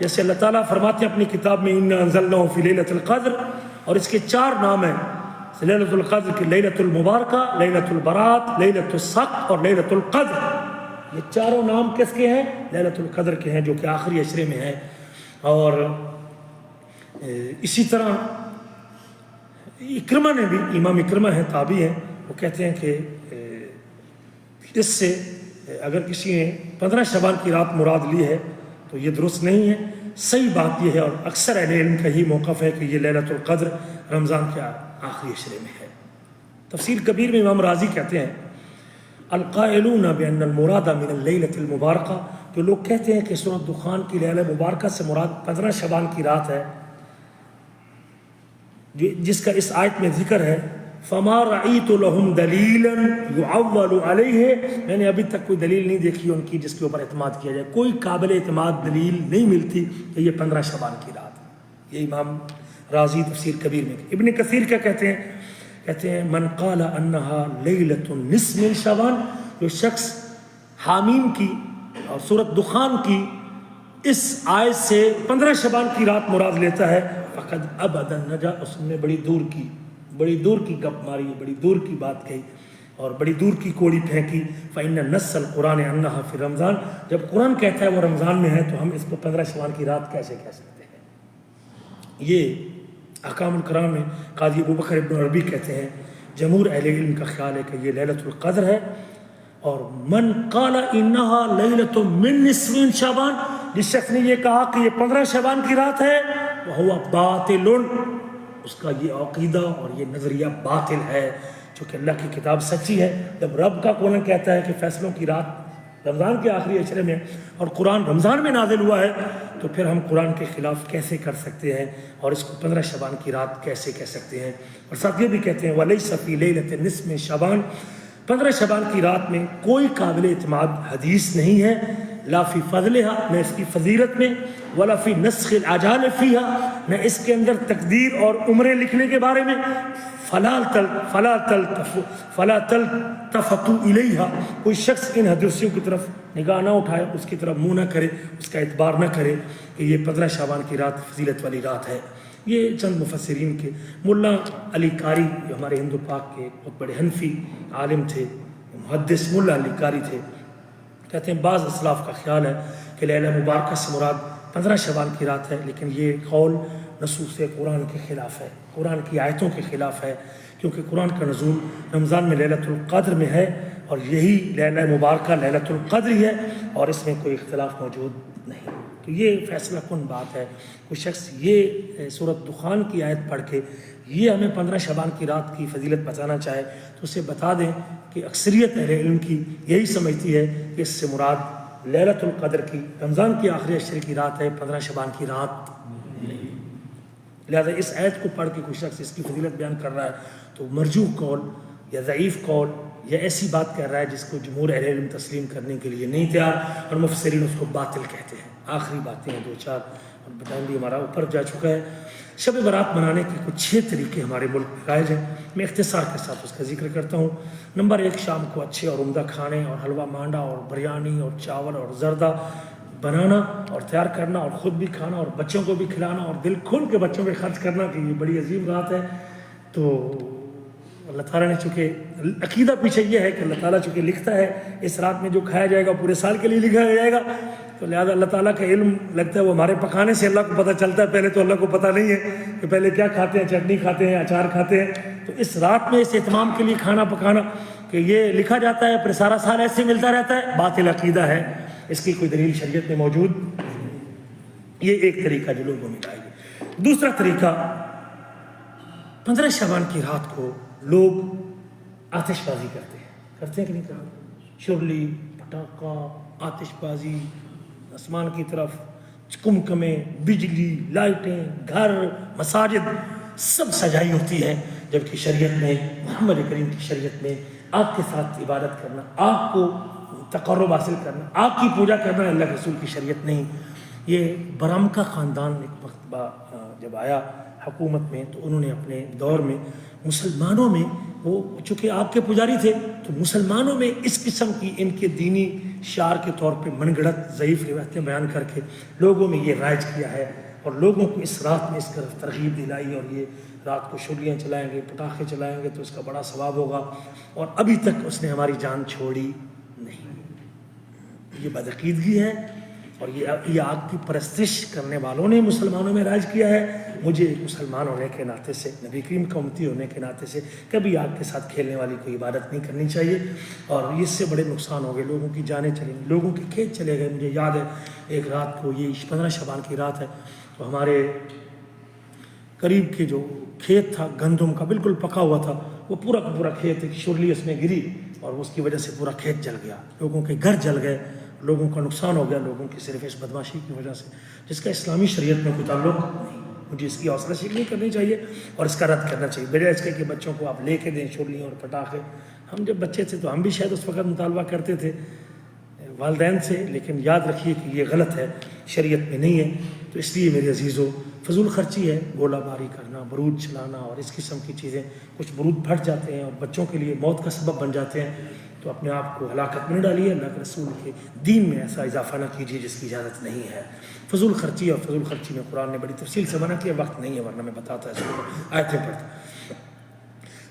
جیسے اللہ تعالیٰ فرماتے ہیں اپنی کتاب میں انا انزلناہ فی لیلۃ القدر، اور اس کے 4 نام ہیں لیلۃ القدر کی، لیلۃ المبارکہ، لیلۃ البرات، لیلۃ الصق اور لیلۃ القدر۔ یہ چاروں نام کس کے ہیں؟ لیلۃ القدر کے ہیں، جو کہ آخری عشرے میں ہے۔ اور اسی طرح اکرمہ نے بھی، امام اکرمہ ہیں تابعی ہیں، وہ کہتے ہیں کہ اس سے اگر کسی نے 15 شعبان کی رات مراد لی ہے تو یہ درست نہیں ہے۔ صحیح بات یہ ہے اور اکثر اہل علم کا ہی موقف ہے کہ یہ لیلۃ القدر رمضان کے آخری عشرے میں ہے۔ تفسیر کبیر میں امام راضی کہتے ہیں القائلون بان المراد من اللیلۃ المبارکہ، جو لوگ کہتے ہیں کہ سورۃ دخان کی لیلہ مبارکہ سے مراد 15 شعبان کی رات ہے، جس کا اس آیت میں ذکر ہے، فما رأیت لهم دلیلا یعول علیہ، میں نے ابھی تک کوئی دلیل نہیں دیکھی ان کی جس کے اوپر اعتماد کیا جائے، کوئی قابل اعتماد دلیل نہیں ملتی کہ یہ 15 شعبان کی رات ہے۔ یہ امام رازی تفسیر کبیر میں۔ ابن کثیر کیا کہتے ہیں من قال انہا لیلۃ نصف من شعبان، جو شخص حامیم کی اور سورۃ دخان کی اس آیت سے 15 شعبان کی رات مراد لیتا ہے، فقد ابدا نجا، اس نے بڑی دور کی گپ ماری، بڑی دور کی بات کہی اور بڑی دور کی کوڑی پھینکی۔ فإن نص القرآن انہا فی رمضان، جب قرآن کہتا ہے وہ رمضان میں ہے تو ہم اس کو 15 شعبان کی رات کیسے کہہ سکتے ہیں؟ یہ احکام القرآن میں قاضی ابوبکر ابن عربی کہتے ہیں جمہور اہل علم کا خیال ہے کہ یہ لیلۃ القدر ہے، اور من قال انہا لیلۃ من نصف شعبان، جس شخص نے یہ کہا کہ یہ 15 شعبان کی رات ہے، وہو باطل، اس کا یہ عقیدہ اور یہ نظریہ باطل ہے، چونکہ اللہ کی کتاب سچی ہے۔ جب رب کا قرآن کہتا ہے کہ فیصلوں کی رات رمضان کے آخری عشرے میں اور قرآن رمضان میں نازل ہوا ہے، تو پھر ہم قرآن کے خلاف کیسے کر سکتے ہیں اور اس کو 15 شعبان کی رات کیسے کہہ سکتے ہیں؟ اور ساتھ یہ بھی کہتے ہیں وَلَيْسَ فِي لَيْلَةِ نِصْفِ مِن شعبان، 15 شعبان کی رات میں کوئی قابل اعتماد حدیث نہیں ہے، لا فی فضلها، نہ اس کی فضیلت میں، ولا فی نسخ العجال فیہا، نہ اس کے اندر تقدیر اور عمریں لکھنے کے بارے میں، فلا تلتفتوا الیہا، کوئی شخص ان حدیثوں کی طرف نگاہ نہ اٹھائے، اس کی طرف منہ نہ کرے، اس کا اعتبار نہ کرے کہ یہ 15 شعبان کی رات فضیلت والی رات ہے۔ یہ چند مفسرین کے، ملا علی قاری جو ہمارے ہندو پاک کے بہت بڑے حنفی عالم تھے، محدث ملا علی قاری تھے، کہتے ہیں بعض اسلاف کا خیال ہے کہ لیلہ مبارکہ سے مراد 15 شعبان کی رات ہے، لیکن یہ قول نصوص قرآن کے خلاف ہے، قرآن کی آیتوں کے خلاف ہے، کیونکہ قرآن کا نزول رمضان میں لیلۃ القدر میں ہے، اور یہی لیلہ مبارکہ لیلۃ القدر ہی ہے، اور اس میں کوئی اختلاف موجود نہیں۔ تو یہ فیصلہ کن بات ہے۔ کوئی شخص یہ سورۃ دخان کی آیت پڑھ کے یہ ہمیں 15 شعبان کی رات کی فضیلت بتانا چاہے تو اسے بتا دیں کہ اکثریت اہل علم کی یہی سمجھتی ہے کہ اس سے مراد لیلۃ القدر کی رمضان کی آخری عشرے کی رات ہے، 15 شعبان کی رات نہیں۔ لہذا اس آیت کو پڑھ کے کوئی شخص اس کی فضیلت بیان کر رہا ہے تو مرجوح قول یا ضعیف قول یا ایسی بات کہہ رہا ہے جس کو جمہور اہل علم تسلیم کرنے کے لیے نہیں تیار، اور مفسرین اس کو باطل کہتے ہیں۔ آخری باتیں ہیں 2-4 اور بتائیں بھی ہمارا اوپر جا چکا ہے۔ شب برات منانے کے کچھ 6 طریقے ہمارے ملک میں رائج ہیں، میں اختصار کے ساتھ اس کا ذکر کرتا ہوں۔ نمبر 1، شام کو اچھے اور عمدہ کھانے اور حلوہ مانڈا اور بریانی اور چاول اور زردہ بنانا اور تیار کرنا اور خود بھی کھانا اور بچوں کو بھی کھلانا اور دل کھول کے بچوں پہ خرچ کرنا کہ یہ بڑی عظیم رات ہے۔ تو اللہ تعالیٰ نے چونکہ عقیدہ پیچھے یہ ہے کہ اللہ تعالیٰ چونکہ لکھتا ہے اس رات میں جو کھایا جائے گا پورے سال کے لیے لکھا جائے گا، تو لہٰذا اللہ تعالیٰ کا علم لگتا ہے وہ ہمارے پکانے سے اللہ کو پتہ چلتا ہے، پہلے تو اللہ کو پتہ نہیں ہے کہ پہلے کیا کھاتے ہیں، چٹنی کھاتے ہیں، اچار کھاتے ہیں۔ تو اس رات میں اس اہتمام کے لیے کھانا پکانا کہ یہ لکھا جاتا ہے پھر سارا سال ایسے ملتا رہتا ہے، باطل عقیدہ ہے، اس کی کوئی دلیل شریعت میں موجود نہیں۔ یہ ایک طریقہ جو لوگوں میں آئے گی۔ دوسرا طریقہ، 15 شعبان کی رات کو لوگ آتش بازی کرتے ہیں کہ نہیں کرتے؟ شرلی، پٹاخہ، آتش بازی، آسمان کی طرف کمکمیں، بجلی، لائٹیں، گھر، مساجد سب سجائی ہوتی ہیں، جبکہ شریعت میں، محمد کریم کی شریعت میں آگ کے ساتھ عبادت کرنا، آگ کو تقرب حاصل کرنا، آگ کی پوجا کرنا اللہ کے رسول کی شریعت نہیں۔ یہ برامکا خاندان ایک وقت جب آیا حکومت میں تو انہوں نے اپنے دور میں مسلمانوں میں، وہ چونکہ آگ کے پجاری تھے تو مسلمانوں میں اس قسم کی ان کے دینی شعار کے طور پہ من گھڑت ضعیف روایتیں بیان کر کے لوگوں میں یہ رائج کیا ہے، اور لوگوں کو اس رات میں اس طرف ترغیب دلائی، اور یہ رات کو شرلیاں چلائیں گے، پٹاخے چلائیں گے تو اس کا بڑا ثواب ہوگا، اور ابھی تک اس نے ہماری جان چھوڑی نہیں۔ یہ بدعقیدگی ہے، اور یہ آگ کی پرستش کرنے والوں نے مسلمانوں میں رائج کیا ہے۔ مجھے ایک مسلمان ہونے کے ناطے سے، نبی کریم کا امتی ہونے کے ناطے سے کبھی آگ کے ساتھ کھیلنے والی کوئی عبادت نہیں کرنی چاہیے، اور اس سے بڑے نقصان ہو گئے، لوگوں کی جانیں چلی گئیں، لوگوں کے کھیت چلے گئے۔ مجھے یاد ہے ایک رات کو، یہ 15 شعبان کی رات ہے، تو ہمارے قریب کے جو کھیت تھا گندم کا بالکل پکا ہوا تھا، وہ پورا کا پورا کھیت ایک شرلی اس میں گری اور اس کی وجہ سے پورا کھیت جل گیا، لوگوں کے گھر جل گئے، لوگوں کا نقصان ہو گیا، لوگوں کی صرف اس بدماشی کی وجہ سے، جس کا اسلامی شریعت میں کوئی تعلق نہیں۔ مجھے اس کی حوصلہ شکنی کرنی چاہیے اور اس کا رد کرنا چاہیے، بجائے اس کے بچوں کو آپ لے کے دیں چھولیاں اور پٹاخے۔ ہم جب بچے تھے تو ہم بھی شاید اس وقت مطالبہ کرتے تھے والدین سے، لیکن یاد رکھیے کہ یہ غلط ہے، شریعت میں نہیں ہے۔ تو اس لیے میرے عزیزو، فضول خرچی ہے، گولہ باری کرنا، برود چلانا اور اس قسم کی چیزیں، کچھ برود پھٹ جاتے ہیں اور بچوں کے لیے موت کا سبب بن جاتے ہیں، تو اپنے آپ کو ہلاکت میں نہ ڈالیے۔ اللہ کے رسول کے دین میں ایسا اضافہ نہ کیجیے جس کی اجازت نہیں ہے۔ فضول خرچی، اور فضول خرچی میں قرآن نے بڑی تفصیل سے منع کیا، وقت نہیں ہے ورنہ میں بتاتا اس کو، آیتیں پڑھتا۔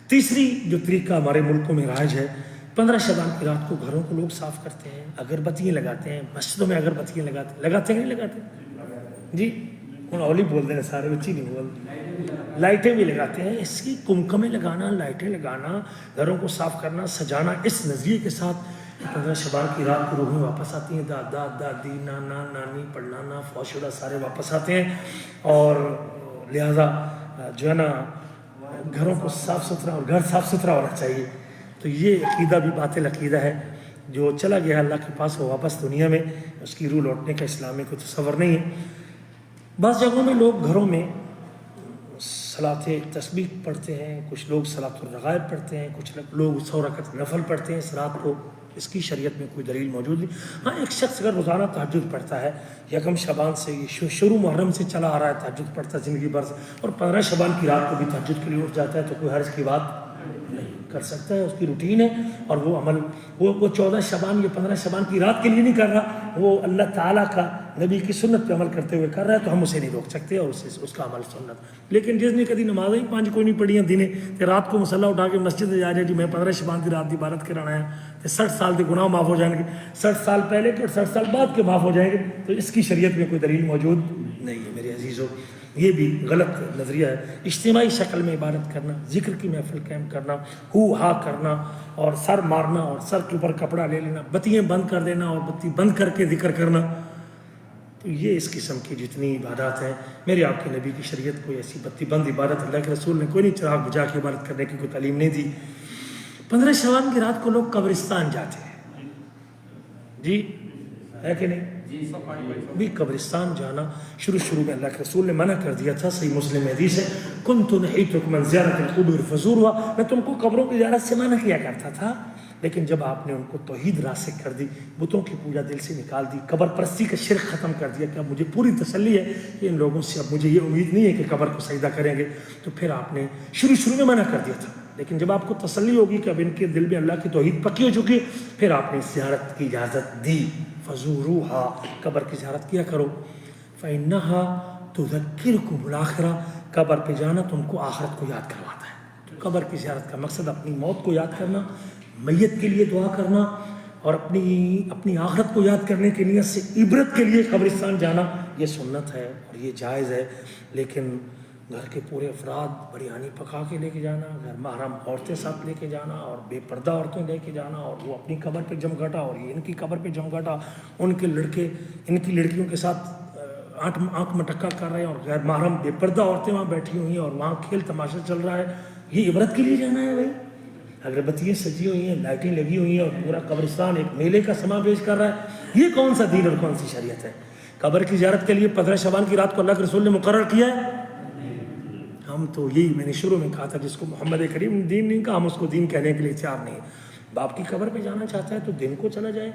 تیسری جو طریقہ ہمارے ملکوں میں رائج ہے، 15 شعبان کی رات کو گھروں کو لوگ صاف کرتے ہیں، اگربتیاں لگاتے ہیں، مسجدوں میں اگربتیاں لگاتے ہیں نہیں لگاتے جی؟ کون اولی بول دیں سارے بچی نہیں بول، لائٹیں بھی لگاتے ہیں۔ اس کی کمکمیں لگانا، لائٹیں لگانا، گھروں کو صاف کرنا، سجانا، اس نظریے کے ساتھ 15 شعبان کی رات کو روحیں واپس آتی ہیں، داد دادی، نانا نانی، پڑنانا، فوشدہ سارے واپس آتے ہیں، اور لہذا جو ہے نا گھروں کو صاف ستھرا اور گھر صاف ستھرا ہونا چاہیے۔ تو یہ عقیدہ بھی باطل عقیدہ ہے، جو چلا گیا اللہ کے پاس وہ واپس دنیا میں اس کی روح لوٹنے کا اسلام میں کوئی تصور نہیں ہے۔ بعض جگہوں میں لوگ گھروں میں صلاۃ تسبیح پڑھتے ہیں، کچھ لوگ صلاۃ الرغائب پڑھتے ہیں، کچھ لوگ 100 رکعت نفل پڑھتے ہیں اس رات کو، اس کی شریعت میں کوئی دلیل موجود نہیں۔ ہاں، ایک شخص اگر روزانہ تہجد پڑھتا ہے، یکم شعبان سے، یہ شروع محرم سے چلا آ رہا ہے، تہجد پڑھتا ہے زندگی بھر سے، اور 15 شعبان کی رات کو بھی تہجد کے لیے اٹھ جاتا ہے، تو کوئی حرج کی بات نہیں کر سکتا ہے، اس کی روٹین ہے، اور وہ عمل وہ 14 شعبان یا 15 شعبان کی رات کے لیے نہیں کر رہا، وہ اللہ تعالیٰ کا نبی کی سنت پہ عمل کرتے ہوئے کر رہا ہے، تو ہم اسے نہیں روک سکتے، اور اس کا عمل سنت۔ لیکن جس نے کبھی نمازیں ہی 5 کوئی نہیں پڑھی ہیں دنے، کہ رات کو مسلح اٹھا کے مسجد میں جا رہے جی میں 15 شعبان کی رات کی عبادت کرانا ہے، تو 60 سال کے گناہ معاف ہو جائیں گے، 60 سال پہلے کے اور 60 سال بعد کے معاف ہو جائیں گے، تو اس کی شریعت میں کوئی دلیل موجود نہیں ہے میرے عزیزو۔ یہ بھی غلط نظریہ ہے۔ اجتماعی شکل میں عبادت کرنا، ذکر کی محفل قائم کرنا، ہو ہا کرنا اور سر مارنا اور سر کے اوپر کپڑا لے لینا، بتیاں بند کر دینا اور بتی بند کر کے ذکر کرنا، تو یہ اس قسم کی جتنی عبادات ہیں، میرے آپ کے نبی کی شریعت کوئی ایسی بتی بند عبادت، اللہ کے رسول نے کوئی نہیں چراغ بجھا کے عبادت کرنے کی کوئی تعلیم نہیں دی۔ 15 شعبان کی رات کو لوگ قبرستان جاتے ہیں جی، ہے کہ نہیں؟ بھی قبرستان جانا شروع میں اللہ کے رسول نے منع کر دیا تھا، صحیح مسلم میں حدیث ہے، کنت نہیتکم عن زیارت القبور فزوروها، میں تم کو قبروں کی زیارت سے منع کیا کرتا تھا، لیکن جب آپ نے ان کو توحید راسخ کر دی، بتوں کی پوجا دل سے نکال دی، قبر پرستی کا شرک ختم کر دیا کہ اب مجھے پوری تسلی ہے کہ ان لوگوں سے اب مجھے یہ امید نہیں ہے کہ قبر کو سجدہ کریں گے، تو پھر آپ نے شروع میں منع کر دیا تھا، لیکن جب آپ کو تسلی ہوگی کہ اب ان کے دل میں اللہ کی توحید پکی ہو چکی ہے، پھر آپ نے زیارت کی اجازت دی، فزوروها، قبر کی زیارت کیا کرو، فإنها تذکرکم الآخرہ، قبر پہ جانا تم کو آخرت کو یاد کرواتا ہے۔ تو قبر کی زیارت کا مقصد اپنی موت کو یاد کرنا، میت کے لیے دعا کرنا، اور اپنی آخرت کو یاد کرنے کے نیت سے عبرت کے لیے قبرستان جانا، یہ سنت ہے اور یہ جائز ہے۔ لیکن گھر کے پورے افراد بریانی پکا کے لے کے جانا، گھر محرم عورتیں ساتھ لے کے جانا اور بے پردہ عورتیں لے کے جانا، اور وہ اپنی قبر پہ جمگھٹا اور یہ ان کی قبر پہ جمگھٹا، ان کے لڑکے ان کی لڑکیوں کے ساتھ آنکھ مٹکا کر رہے ہیں، اور غیر محرم بے پردہ عورتیں وہاں بیٹھی ہوئی ہیں اور وہاں کھیل تماشا چل رہا ہے، یہ عبرت کے لیے جانا ہے بھائی؟ اگربتیاں سجی ہوئی ہیں، لائٹیں لگی ہوئی ہیں، اور پورا قبرستان ایک میلے کا سما پیش کر رہا ہے، یہ کون سا دین اور کون سی شریعت ہے؟ قبر کی زیارت کے لیے 15 شعبان کی رات کو اللہ کے رسول نے مقرر کیا ہے؟ ہم تو یہی میں نے شروع میں کہا تھا، جس کو محمد کریم نے دین نہیں کہا، ہم اس کو دین کہنے کے لیے تیار نہیں ہیں۔ باپ کی قبر پہ جانا چاہتا ہے تو دن کو چلا جائے،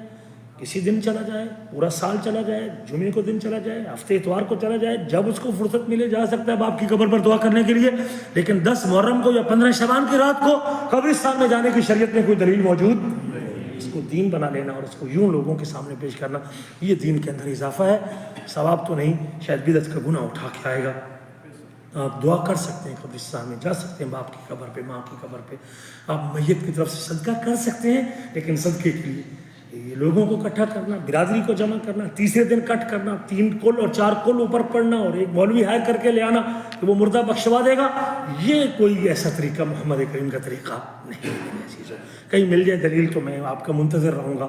کسی دن چلا جائے، پورا سال چلا جائے، جمعے کو دن چلا جائے، ہفتے اتوار کو چلا جائے، جب اس کو فرصت ملے جا سکتا ہے باپ کی قبر پر دعا کرنے کے لیے، لیکن 10 محرم کو یا 15 شعبان کی رات کو قبرستان میں جانے کی شریعت میں کوئی دلیل موجود، اس کو دین بنا لینا اور اس کو یوں لوگوں کے سامنے پیش کرنا، یہ دین کے اندر اضافہ ہے، ثواب تو نہیں، شاید بدعت کا گناہ اٹھا کے آئے گا۔ آپ دعا کر سکتے ہیں، قبرستان میں جا سکتے ہیں، باپ کی قبر پہ، ماں کی قبر پہ، آپ میت کی طرف سے صدقہ کر سکتے ہیں، لیکن صدقے کے لیے یہ لوگوں کو اکٹھا کرنا، برادری کو جمع کرنا، تیسرے دن کٹ کرنا، 3 کل اور 4 کل اوپر پڑھنا اور ایک مولوی ہائر کر کے لے آنا کہ وہ مردہ بخشوا دے گا، یہ کوئی ایسا طریقہ محمد کریم کا طریقہ نہیں ہے۔ کہیں مل جائے دلیل تو میں آپ کا منتظر رہوں گا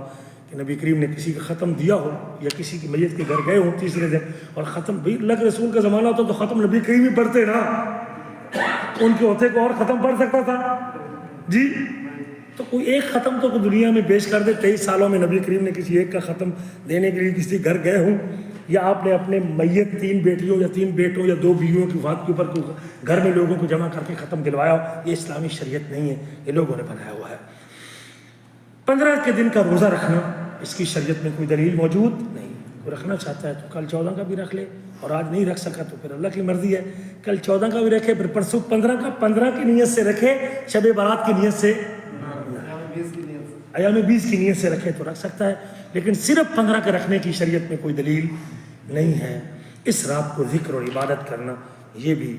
کہ نبی کریم نے کسی کا ختم دیا ہو یا کسی کی میت کے گھر گئے ہوں تیسرے دن اور ختم، بھائی اللہ کے رسول کا زمانہ ہوتا تو ختم نبی کریم ہی پڑھتے نا، ان کے ہوتے کو اور ختم پڑھ سکتا تھا جی؟ تو کوئی ایک ختم تو دنیا میں پیش کر دے، 23 سالوں میں نبی کریم نے کسی ایک کا ختم دینے کے لیے کسی گھر گئے ہوں، یا آپ نے اپنے میت 3 بیٹیوں یا 3 بیٹوں یا 2 بیویوں کی وفات کے اوپر گھر میں لوگوں کو جمع کر کے ختم دلوایا ہو، یہ اسلامی شریعت نہیں ہے، یہ لوگوں نے بنایا ہوا ہے۔ 15 کے دن کا روزہ رکھنا، اس کی شریعت میں کوئی دلیل موجود نہیں۔ کوئی رکھنا چاہتا ہے تو کل 14 کا بھی رکھ لے، اور آج نہیں رکھ سکا تو پھر اللہ کی مرضی ہے، کل 14 کا بھی رکھے، پھر پرسوں 15 کی نیت سے رکھے، شب برات کی نیت سے، ایام 20 کی نیت سے رکھے تو رکھ سکتا ہے، لیکن صرف 15 کے رکھنے کی شریعت میں کوئی دلیل نہیں ہے۔ اس رات کو ذکر اور عبادت کرنا، یہ بھی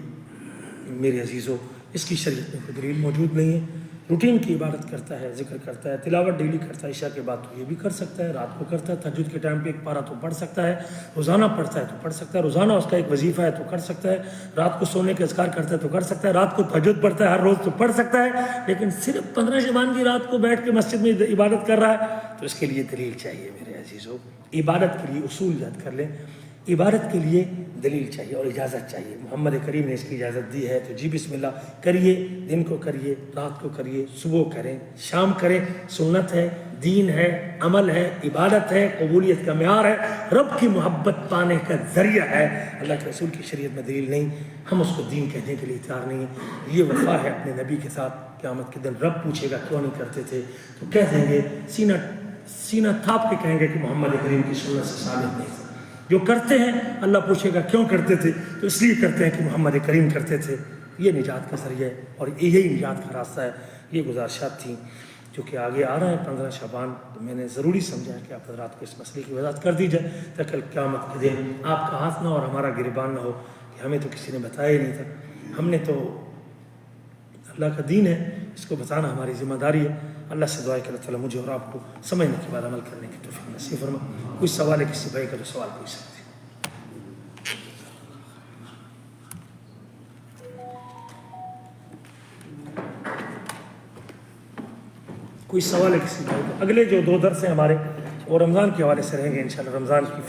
میرے عزیزو اس کی شریعت میں کوئی دلیل موجود نہیں ہے۔ روٹین کی عبادت کرتا ہے، ذکر کرتا ہے، تلاوت ڈیلی کرتا ہے، عشاء کے بعد تو یہ بھی کر سکتا ہے، رات کو کرتا ہے، تہجد کے ٹائم پہ 1 پارہ تو پڑھ سکتا ہے، روزانہ پڑھتا ہے تو پڑھ سکتا ہے، روزانہ اس کا ایک وظیفہ ہے تو کر سکتا ہے، رات کو سونے کے اذکار کرتا ہے تو کر سکتا ہے، رات کو تہجد پڑھتا ہے ہر روز تو پڑھ سکتا ہے، لیکن صرف 15 شعبان کی رات کو بیٹھ کے مسجد میں عبادت کر رہا ہے تو اس کے لیے دلیل چاہیے میرے عزیزو۔ عبادت کے لیے اصول یاد کر لیں، عبادت کے لیے دلیل چاہیے اور اجازت چاہیے۔ محمد کریم نے اس کی اجازت دی ہے تو جی بسم اللہ کریے، دن کو کریے، رات کو کریے، صبح کریں، شام کریں، سنت ہے، دین ہے، عمل ہے، عبادت ہے، قبولیت کا معیار ہے، رب کی محبت پانے کا ذریعہ ہے۔ اللہ کے رسول کی شریعت میں دلیل نہیں، ہم اس کو دین کہنے کے لیے تیار نہیں ہیں۔ یہ وفا ہے اپنے نبی کے ساتھ، قیامت کے دن رب پوچھے گا کیوں نہیں کرتے تھے تو کہہ دیں گے، سینہ تھاپ کے کہیں گے کہ محمد کریم کی سنت سے ثابت نہیں۔ جو کرتے ہیں اللہ پوچھے گا کیوں کرتے تھے تو اس لیے کرتے ہیں کہ محمد کریم کرتے تھے۔ یہ نجات کا ذریعہ ہے اور یہی نجات کا راستہ ہے۔ یہ گزارشات تھیں جو کہ آگے آ رہا ہے 15 شعبان، تو میں نے ضروری سمجھا ہے کہ آپ حضرات کو اس مسئلے کی وضاحت کر دی جائے تاکہ کل قیامت کے دن آپ کا ہاتھ نہ اور ہمارا گریبان نہ ہو کہ ہمیں تو کسی نے بتایا ہی نہیں تھا، ہم نے تو، اللہ کا دین ہے، اس کو بتانا ہماری ذمہ داری ہے۔ اللہ سے دعا ہے کہ اللہ تعالیٰ مجھے اور آپ کو سمجھنے کے بعد عمل کرنے کی توفیق نصیب فرما۔ کوئی سوال ہے کسی بھائی کا تو سوال پوچھ سکتے ہیں۔ کوئی سوال ہے کسی بھائی کا؟ اگلے جو 2 درس ہیں ہمارے وہ رمضان کے حوالے سے رہیں گے انشاءاللہ۔ رمضان کی